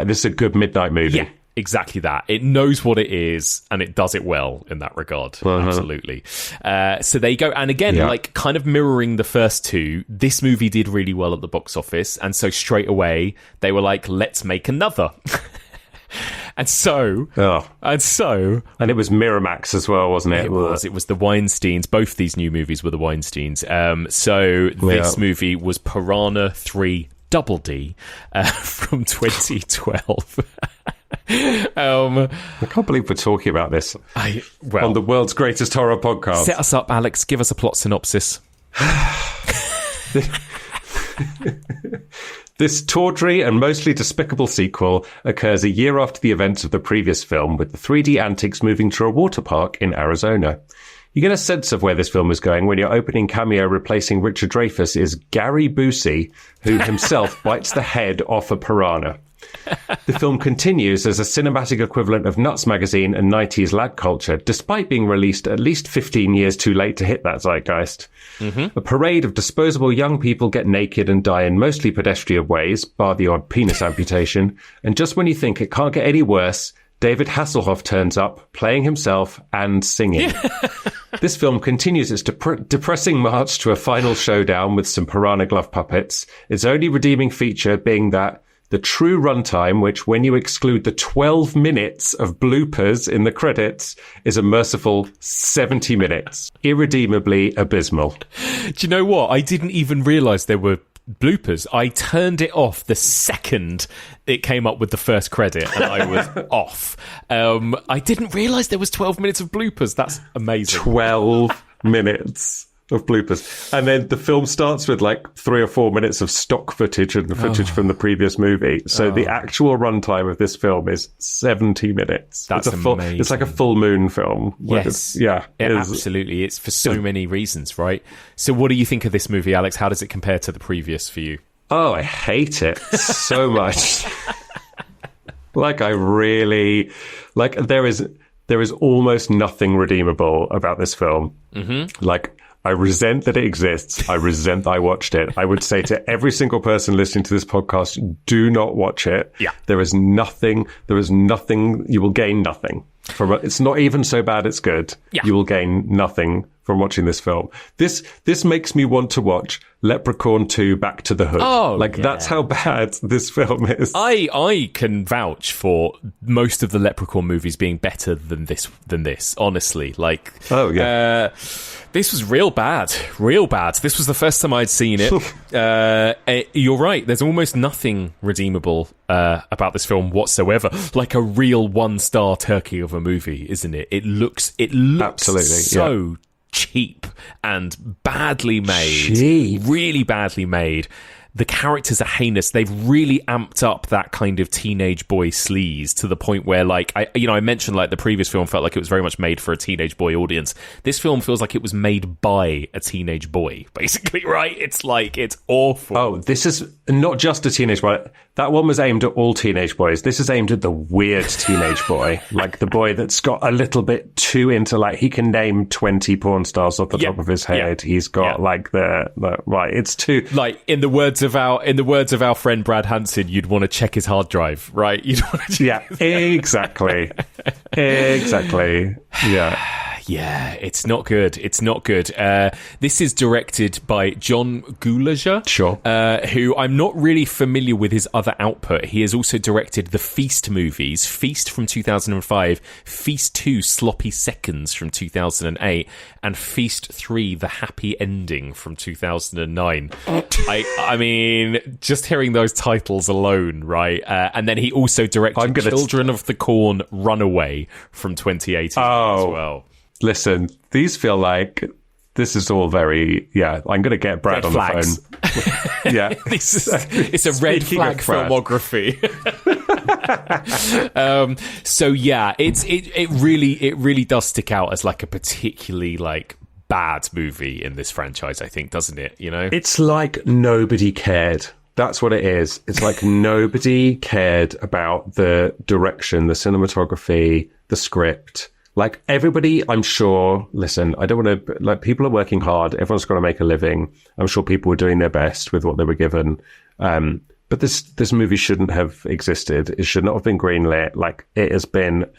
this is a good midnight movie. Yeah. Exactly that. It knows what it is, and it does it well in that regard. Absolutely. So there you go. And again, like, kind of mirroring the first two, this movie did really well at the box office, and so straight away they were like, let's make another. And so, Oh. and it was Miramax as well, wasn't it? it was the Weinsteins. Both these new movies were the Weinsteins. So this movie was Piranha 3 Double D from 2012. I can't believe we're talking about this on the world's greatest horror podcast. Set us up, Alex. Give us a plot synopsis. This tawdry and mostly despicable sequel occurs a year after the events of the previous film, with the 3D antics moving to a water park in Arizona. You get a sense of where this film is going when your opening cameo replacing Richard Dreyfuss is Gary Busey, who himself bites the head off a piranha. The film continues as a cinematic equivalent of Nuts magazine and 90s lad culture, despite being released at least 15 years too late to hit that zeitgeist. A parade of disposable young people get naked and die in mostly pedestrian ways, bar the odd penis amputation, and just when you think it can't get any worse, David Hasselhoff turns up, playing himself and singing. This film continues its depressing march to a final showdown with some piranha glove puppets, its only redeeming feature being that the true runtime, which when you exclude the 12 minutes of bloopers in the credits, is a merciful 70 minutes. Irredeemably abysmal. Do you know what? I didn't even realise there were bloopers. I turned it off the second it came up with the first credit and I was off. I didn't realise there was 12 minutes of bloopers. That's amazing. 12 minutes of bloopers. And then the film starts with like 3 or 4 minutes of stock footage and the footage from the previous movie. So the actual runtime of this film is 70 minutes. That's amazing. It's like a full moon film. Yes. Absolutely. It's for so many reasons, right? So what do you think of this movie, Alex? How does it compare to the previous for you? Oh, I hate it so much. Like, I really... Like, there is almost nothing redeemable about this film. Mm-hmm. Like, I resent that it exists. I resent that I watched it. I would say to every single person listening to this podcast, do not watch it. Yeah. There is nothing, you will gain nothing from it. It's not even so bad it's good. Yeah. You will gain nothing from watching this film. This makes me want to watch Leprechaun 2 Back to the Hood. Oh, that's how bad this film is. I can vouch for most of the Leprechaun movies being better than this, honestly. Like, this was real bad. This was the first time I'd seen it. You're right. There's almost nothing redeemable about this film whatsoever. Like a real 1-star turkey of a movie, isn't it? It looks absolutely so cheap and badly made. Really badly made. The characters are heinous. They've really amped up that kind of teenage boy sleaze to the point where, like, I mentioned, like, the previous film felt like it was very much made for a teenage boy audience. This film feels like it was made by a teenage boy, basically, right? It's like, it's awful. Oh, this is not just a teenage boy. That one was aimed at all teenage boys. This is aimed at the weird teenage boy, like the boy that's got a little bit too into, like, he can name 20 porn stars off the top of his head. He's got like the right. It's too, like, in the words of our friend Brad Hansen, you'd want to check his hard drive, right? You'd want to exactly. Yeah, it's not good. This is directed by John Gulager, sure, who I'm not really familiar with his other output. He has also directed the Feast movies, Feast from 2005, Feast 2, Sloppy Seconds from 2008, and Feast 3, The Happy Ending from 2009. I mean, just hearing those titles alone, right? And then he also directed Children of the Corn, Runaway from 2018 as well. Listen, these feel like this is all very, I'm going to get Brad on the phone. It's a red flag filmography. It really does stick out as like a particularly like bad movie in this franchise, I think, doesn't it? You know, it's like nobody cared. That's what it is. It's like nobody cared about the direction, the cinematography, the script. Like, everybody, I'm sure, listen, I don't want to, like, people are working hard. Everyone's got to make a living. I'm sure people were doing their best with what they were given. But this movie shouldn't have existed. It should not have been greenlit. Like, it has been,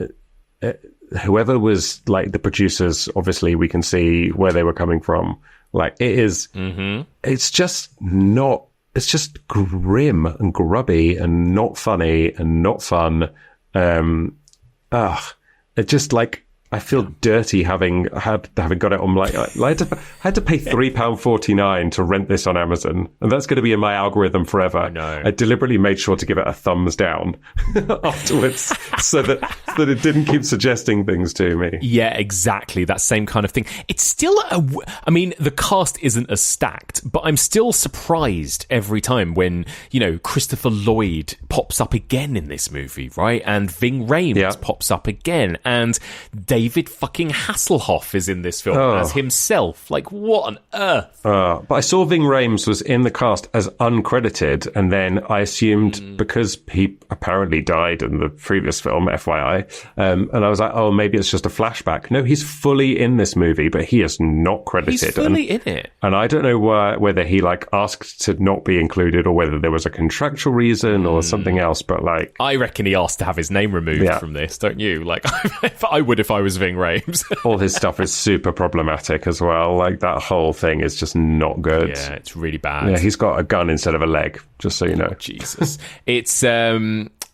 whoever was, like, the producers, obviously, we can see where they were coming from. Like, it is, it's just not, it's just grim and grubby and not funny and not fun. It just like, I feel dirty having got it on I had to pay £3.49 to rent this on Amazon, and that's going to be in my algorithm forever. I know. I deliberately made sure to give it a thumbs down afterwards so that it didn't keep suggesting things to me. Yeah, exactly. That same kind of thing. It's still I mean, the cast isn't as stacked, but I'm still surprised every time when, Christopher Lloyd pops up again in this movie, right? And Ving Rhames pops up again, and David fucking Hasselhoff is in this film as himself. Like, what on earth? But I saw Ving Rhames was in the cast as uncredited, and then I assumed because he apparently died in the previous film, FYI, and I was like, oh, maybe it's just a flashback. No, he's fully in this movie, but he is not credited. He's fully in it. And I don't know whether he asked to not be included, or whether there was a contractual reason or something else. But I reckon he asked to have his name removed from this, don't you? Like, I would if I was Ving Rhames. All his stuff is super problematic as well. Like, that whole thing is just not good. Yeah, it's really bad. Yeah, he's got a gun instead of a leg, just so you know. Oh, Jesus. It's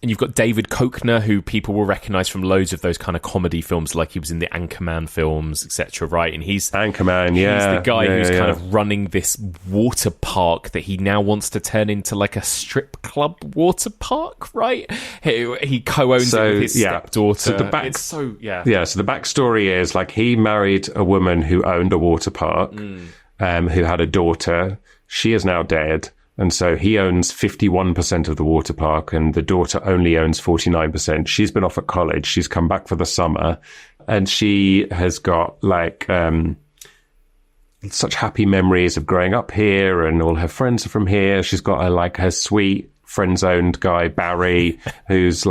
and you've got David Koechner, who people will recognise from loads of those kind of comedy films, like he was in the Anchorman films, etc. Right, and he's Anchorman. He's the guy who's kind of running this water park that he now wants to turn into like a strip club water park. Right, he co-owns it with his stepdaughter. So the So the backstory is he married a woman who owned a water park, who had a daughter. She is now dead. And so he owns 51% of the water park, and the daughter only owns 49%. She's been off at college. She's come back for the summer, and she has got such happy memories of growing up here, and all her friends are from here. She's got her sweet friend-zoned guy, Barry, who's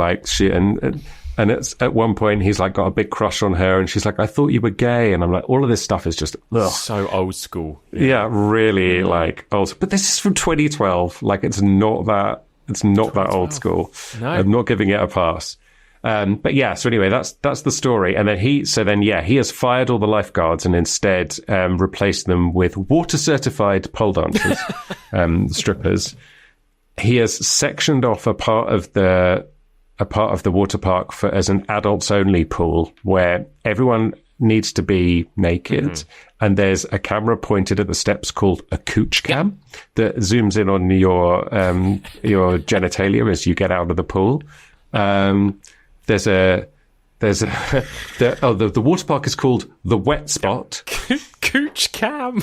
and it's at one point he's got a big crush on her, and she's like, I thought you were gay. And I'm like, all of this stuff is just so old school. Yeah, really old. But this is from 2012. It's not that old school. No. I'm not giving it a pass. But yeah, so anyway, that's the story. And then he has fired all the lifeguards and instead replaced them with water certified pole dancers, strippers. He has sectioned off a part of the water park as an adults only pool where everyone needs to be naked. And there's a camera pointed at the steps called a cooch cam that zooms in on your genitalia as you get out of the pool. The water park is called the wet spot. Cooch cam.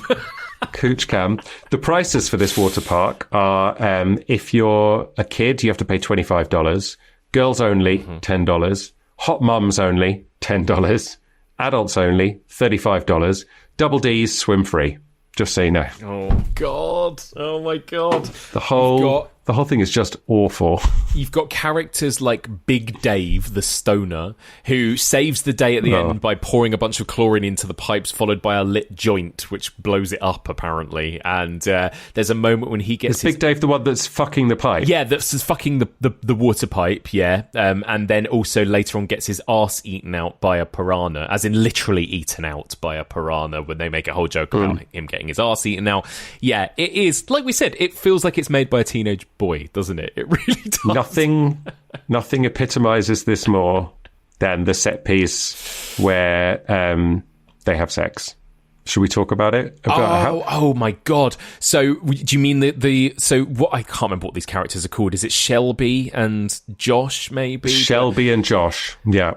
Cooch cam. The prices for this water park are, if you're a kid, you have to pay $25. Girls only, $10. Hot mums only, $10. Adults only, $35. Double D's, swim free. Just so you know. Oh, God. Oh, my God. The whole thing is just awful. You've got characters like Big Dave, the stoner, who saves the day at the end by pouring a bunch of chlorine into the pipes, followed by a lit joint, which blows it up, apparently. And there's a moment when he gets... Is Big Dave the one that's fucking the pipe? Yeah, that's fucking the water pipe, yeah. And then also later on gets his arse eaten out by a piranha, as in literally eaten out by a piranha, when they make a whole joke about him getting his arse eaten out. Yeah, it is, like we said, it feels like it's made by a teenage boy, doesn't it? It really does. Nothing epitomizes this more than the set piece where they have sex. Should we talk about it? Oh my God. So do you mean so what, I can't remember what these characters are called. Is it Shelby and Josh, maybe? Shelby and Josh, yeah.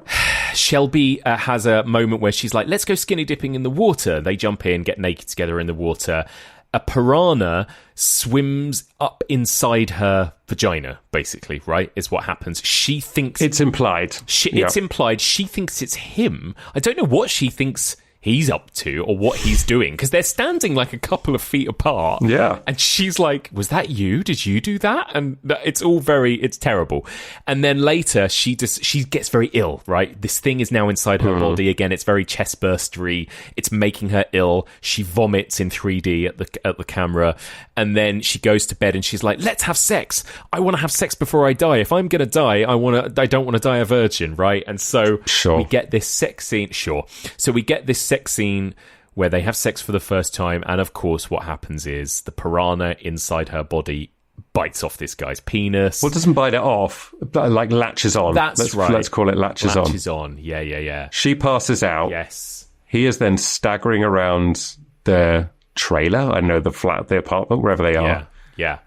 Shelby has a moment where she's like, let's go skinny dipping in the water. They jump in, get naked together in the water. A piranha swims up inside her vagina, basically, right? Is what happens. She thinks... It's implied. It's implied. She thinks it's him. I don't know what she thinks he's up to or what he's doing, because they're standing like a couple of feet apart. Yeah. And she's like, was that you? Did you do that? And it's terrible. And then later she gets very ill, right? This thing is now inside her body again. It's very chest burstery. It's making her ill. She vomits in 3D at the camera. And then she goes to bed and she's like, let's have sex. I want to have sex before I die. If I'm going to die, I don't want to die a virgin, right? And so we get this sex scene. So we get this sex scene where they have sex for the first time, and of course what happens is the piranha inside her body bites off this guy's penis. Well, doesn't bite it off, but like latches on. That's right. Let's call it latches on. Latches on. Yeah. She passes out. Yes. He is then staggering around the trailer. I know the flat, the apartment, wherever they are. Yeah.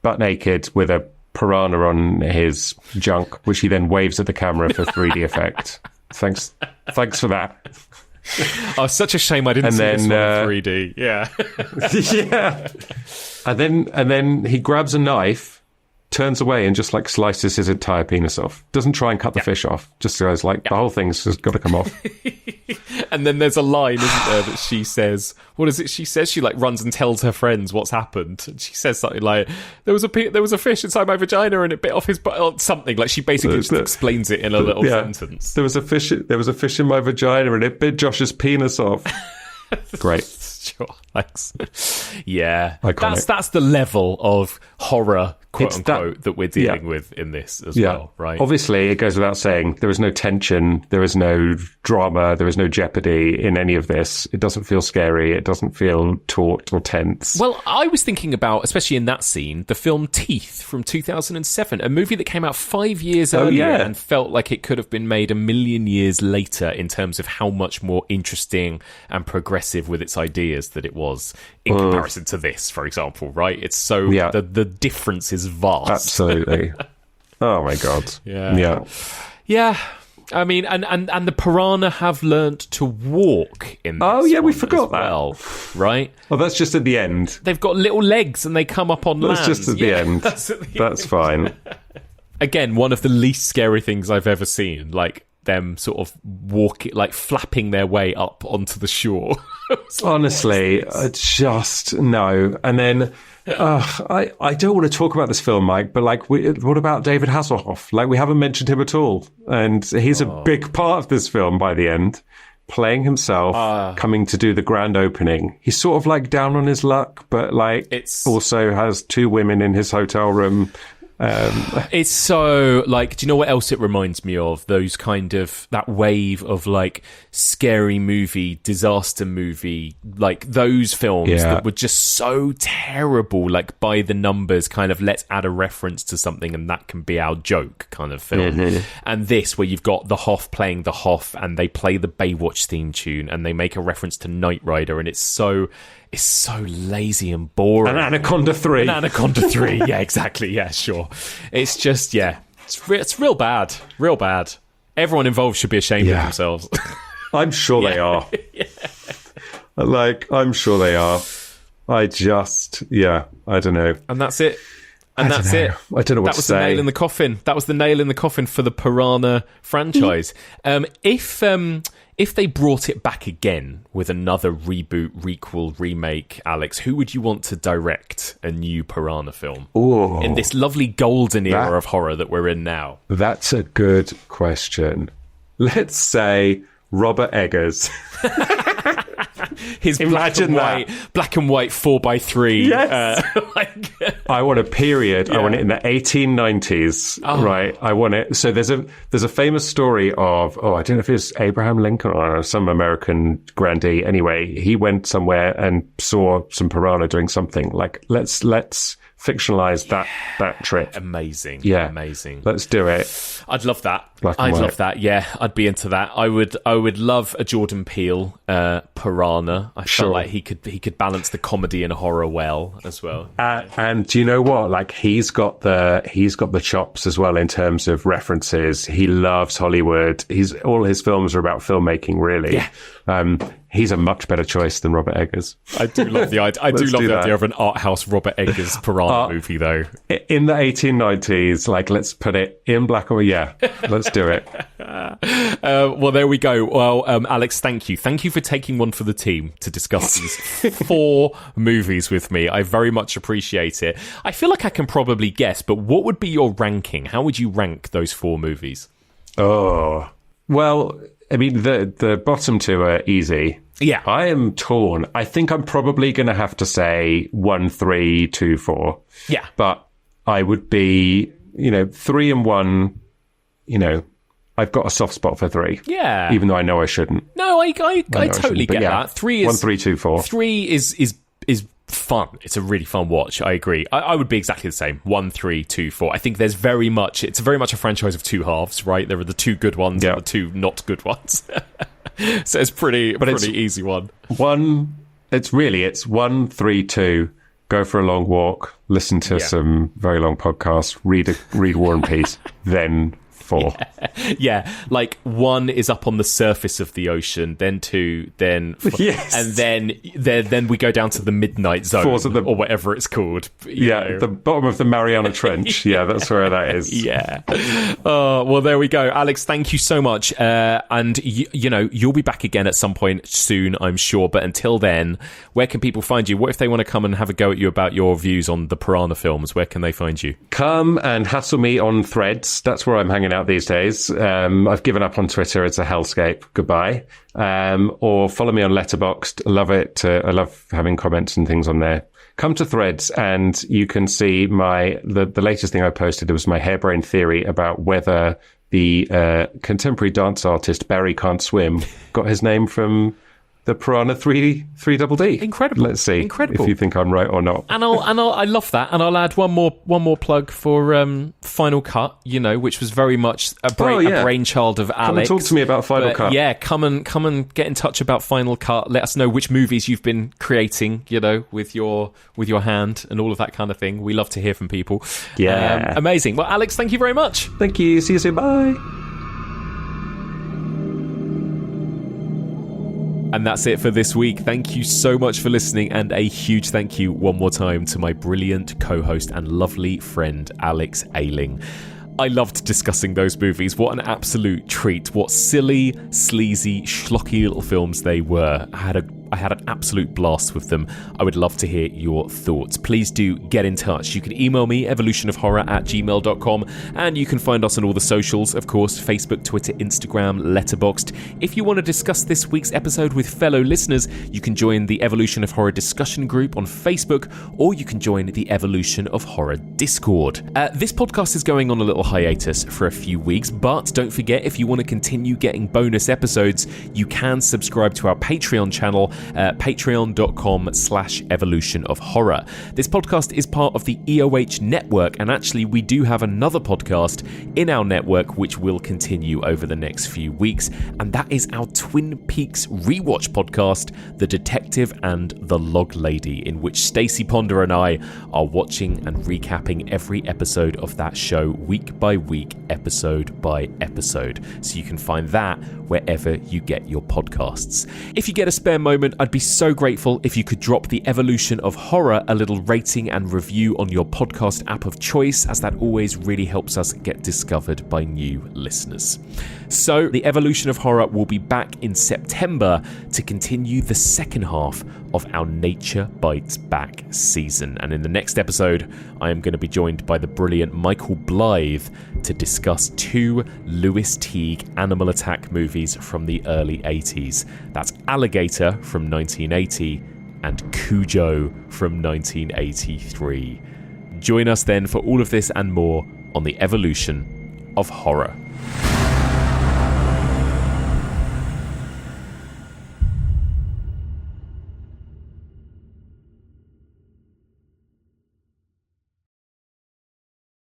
Butt naked with a piranha on his junk, which he then waves at the camera for 3D effect. Thanks for that. Oh, such a shame I didn't see this one in 3D. Yeah. Yeah. And then he grabs a knife, turns away, and just like slices his entire penis off. Doesn't try and cut the fish off. Just goes like, the whole thing's just got to come off. And then there's a line, isn't there, that she says, what is it she says? She like runs and tells her friends what's happened. And she says something like, there was a fish inside my vagina and it bit off his butt, or something. Like she basically just explains it in a little sentence. There was a fish in my vagina and it bit Josh's penis off. Great. Sure, thanks. Yeah. Iconic. That's the level of horror, quote unquote, that we're dealing with in this as well, right? Obviously, it goes without saying, there is no tension, there is no drama, there is no jeopardy in any of this. It doesn't feel scary, it doesn't feel taut or tense. Well, I was thinking about, especially in that scene, the film Teeth from 2007, a movie that came out 5 years earlier and felt like it could have been made a million years later in terms of how much more interesting and progressive with its ideas that it was in comparison to this, for example, right? It's so the difference is vast. Absolutely. Oh my god. Yeah. I mean, and the piranha have learnt to walk in this. Oh yeah, we forgot that. Well, right? Oh, that's just at the end. They've got little legs and they come up on land. That's just at the end. That's fine. Again, one of the least scary things I've ever seen. Like them sort of walking, like flapping their way up onto the shore. Honestly, just no. And then I don't want to talk about this film, Mike, but like, what about David Hasselhoff? Like, we haven't mentioned him at all, and he's a big part of this film by the end, playing himself, coming to do the grand opening. He's sort of like down on his luck, but like, also has two women in his hotel room. It's so like, do you know what else it reminds me of? Those kind of, that wave of like scary movie, disaster movie, like those films that were just so terrible, like by the numbers, kind of let's add a reference to something and that can be our joke kind of film. And this, where you've got the Hoff playing the Hoff and they play the Baywatch theme tune and they make a reference to Knight Rider, and it's so lazy and boring. An Anaconda 3. Yeah, exactly. Yeah, sure. It's just, it's real bad. Real bad. Everyone involved should be ashamed of themselves. I'm sure they are. Like, I'm sure they are. I don't know. And that's it. And that's it. I don't know what to say. That was the nail in the coffin. That was the nail in the coffin for the Piranha franchise. If they brought it back again with another reboot, requel, remake, Alex, who would you want to direct a new Piranha film? Ooh, in this lovely golden era of horror that we're in now? That's a good question. Let's say Robert Eggers. His black and white 4x3. Yes. I want a period. I want it in the 1890s. Right. I want it. So there's a famous story of, I don't know if it's Abraham Lincoln or some American grandee. Anyway, he went somewhere and saw some piranha doing something. Like, let's fictionalize that trip. Amazing. Yeah. Amazing. Let's do it. I'd love that. Love that. Yeah, I'd be into that. I would love a Jordan Peele Piranha. I felt like he could balance the comedy and horror well as well. And do you know what? Like, he's got the chops as well in terms of references. He loves Hollywood. All his films are about filmmaking, really. Yeah. He's a much better choice than Robert Eggers. I do love the idea. The idea of an art house Robert Eggers Piranha movie, though. In the 1890s, like, let's put it in black and white. Yeah, let's do it. Well, there we go. Well, Alex, thank you. Thank you for taking one for the team to discuss these 4 movies with me. I very much appreciate it. I feel like I can probably guess, but what would be your ranking? How would you rank those 4 movies? Oh, well, I mean, the bottom 2 are easy. Yeah. I am torn. I think I'm probably going to have to say 1, 3, 2, 4. Yeah. But I would be, 3 and 1, I've got a soft spot for 3. Yeah. Even though I know I shouldn't. No, I totally get that. 3 is 1, 3, 2, 4. 3 is fun. It's a really fun watch. I agree. I would be exactly the same. 1, 3, 2, 4. I think it's very much a franchise of two halves, right? There are the two good ones and the two not good ones. So it's pretty easy one. It's 1, 3, 2. Go for a long walk, listen to some very long podcasts, read War and Peace, then 4. Yeah, like 1 is up on the surface of the ocean, then 2, then 4, and then we go down to the midnight zone, or whatever it's called. You know. The bottom of the Mariana Trench. Yeah, that's where that is. Yeah. Well, there we go. Alex, thank you so much. And, you'll be back again at some point soon, I'm sure. But until then, where can people find you? What if they want to come and have a go at you about your views on the Piranha films? Where can they find you? Come and hassle me on Threads. That's where I'm hanging out these days. I've given up on Twitter. It's a hellscape. Goodbye. Or follow me on Letterboxd. I love it. I love having comments and things on there. Come to Threads and you can see the latest thing I posted. It was my harebrained theory about whether the contemporary dance artist Barry Can't Swim got his name from the Piranha 3DD. Incredible. Let's see if you think I'm right or not. And I love that. And I'll add one more plug for Final Cut, which was very much a brainchild of Alex. Come and talk to me about Final Cut. Yeah, come and get in touch about Final Cut. Let us know which movies you've been creating, with your hand and all of that kind of thing. We love to hear from people. Yeah. Amazing. Well, Alex, thank you very much. Thank you. See you soon. Bye. And that's it for this week. Thank you so much for listening, and a huge thank you one more time to my brilliant co-host and lovely friend Alex Ayling. I loved discussing those movies. What an absolute treat. What silly, sleazy, schlocky little films they were. I had an absolute blast with them. I would love to hear your thoughts. Please do get in touch. You can email me, evolutionofhorror@gmail.com, and you can find us on all the socials, of course, Facebook, Twitter, Instagram, Letterboxd. If you want to discuss this week's episode with fellow listeners, you can join the Evolution of Horror discussion group on Facebook, or you can join the Evolution of Horror Discord. This podcast is going on a little hiatus for a few weeks, but don't forget, if you want to continue getting bonus episodes, you can subscribe to our Patreon channel, patreon.com/evolutionofhorror. This podcast is part of the EOH network, and actually we do have another podcast in our network which will continue over the next few weeks, and that is our Twin Peaks rewatch podcast, The Detective and the Log Lady, in which Stacey Ponder and I are watching and recapping every episode of that show week by week, episode by episode. So you can find that wherever you get your podcasts. If you get a spare moment, I'd be so grateful if you could drop the Evolution of Horror a little rating and review on your podcast app of choice, as that always really helps us get discovered by new listeners. So, the Evolution of Horror will be back in September to continue the second half of our Nature Bites Back season. And in the next episode, I am going to be joined by the brilliant Michael Blythe to discuss 2 Louis Teague animal attack movies from the early 80s. That's Alligator from 1980 and Cujo from 1983. Join us then for all of this and more on the Evolution of Horror.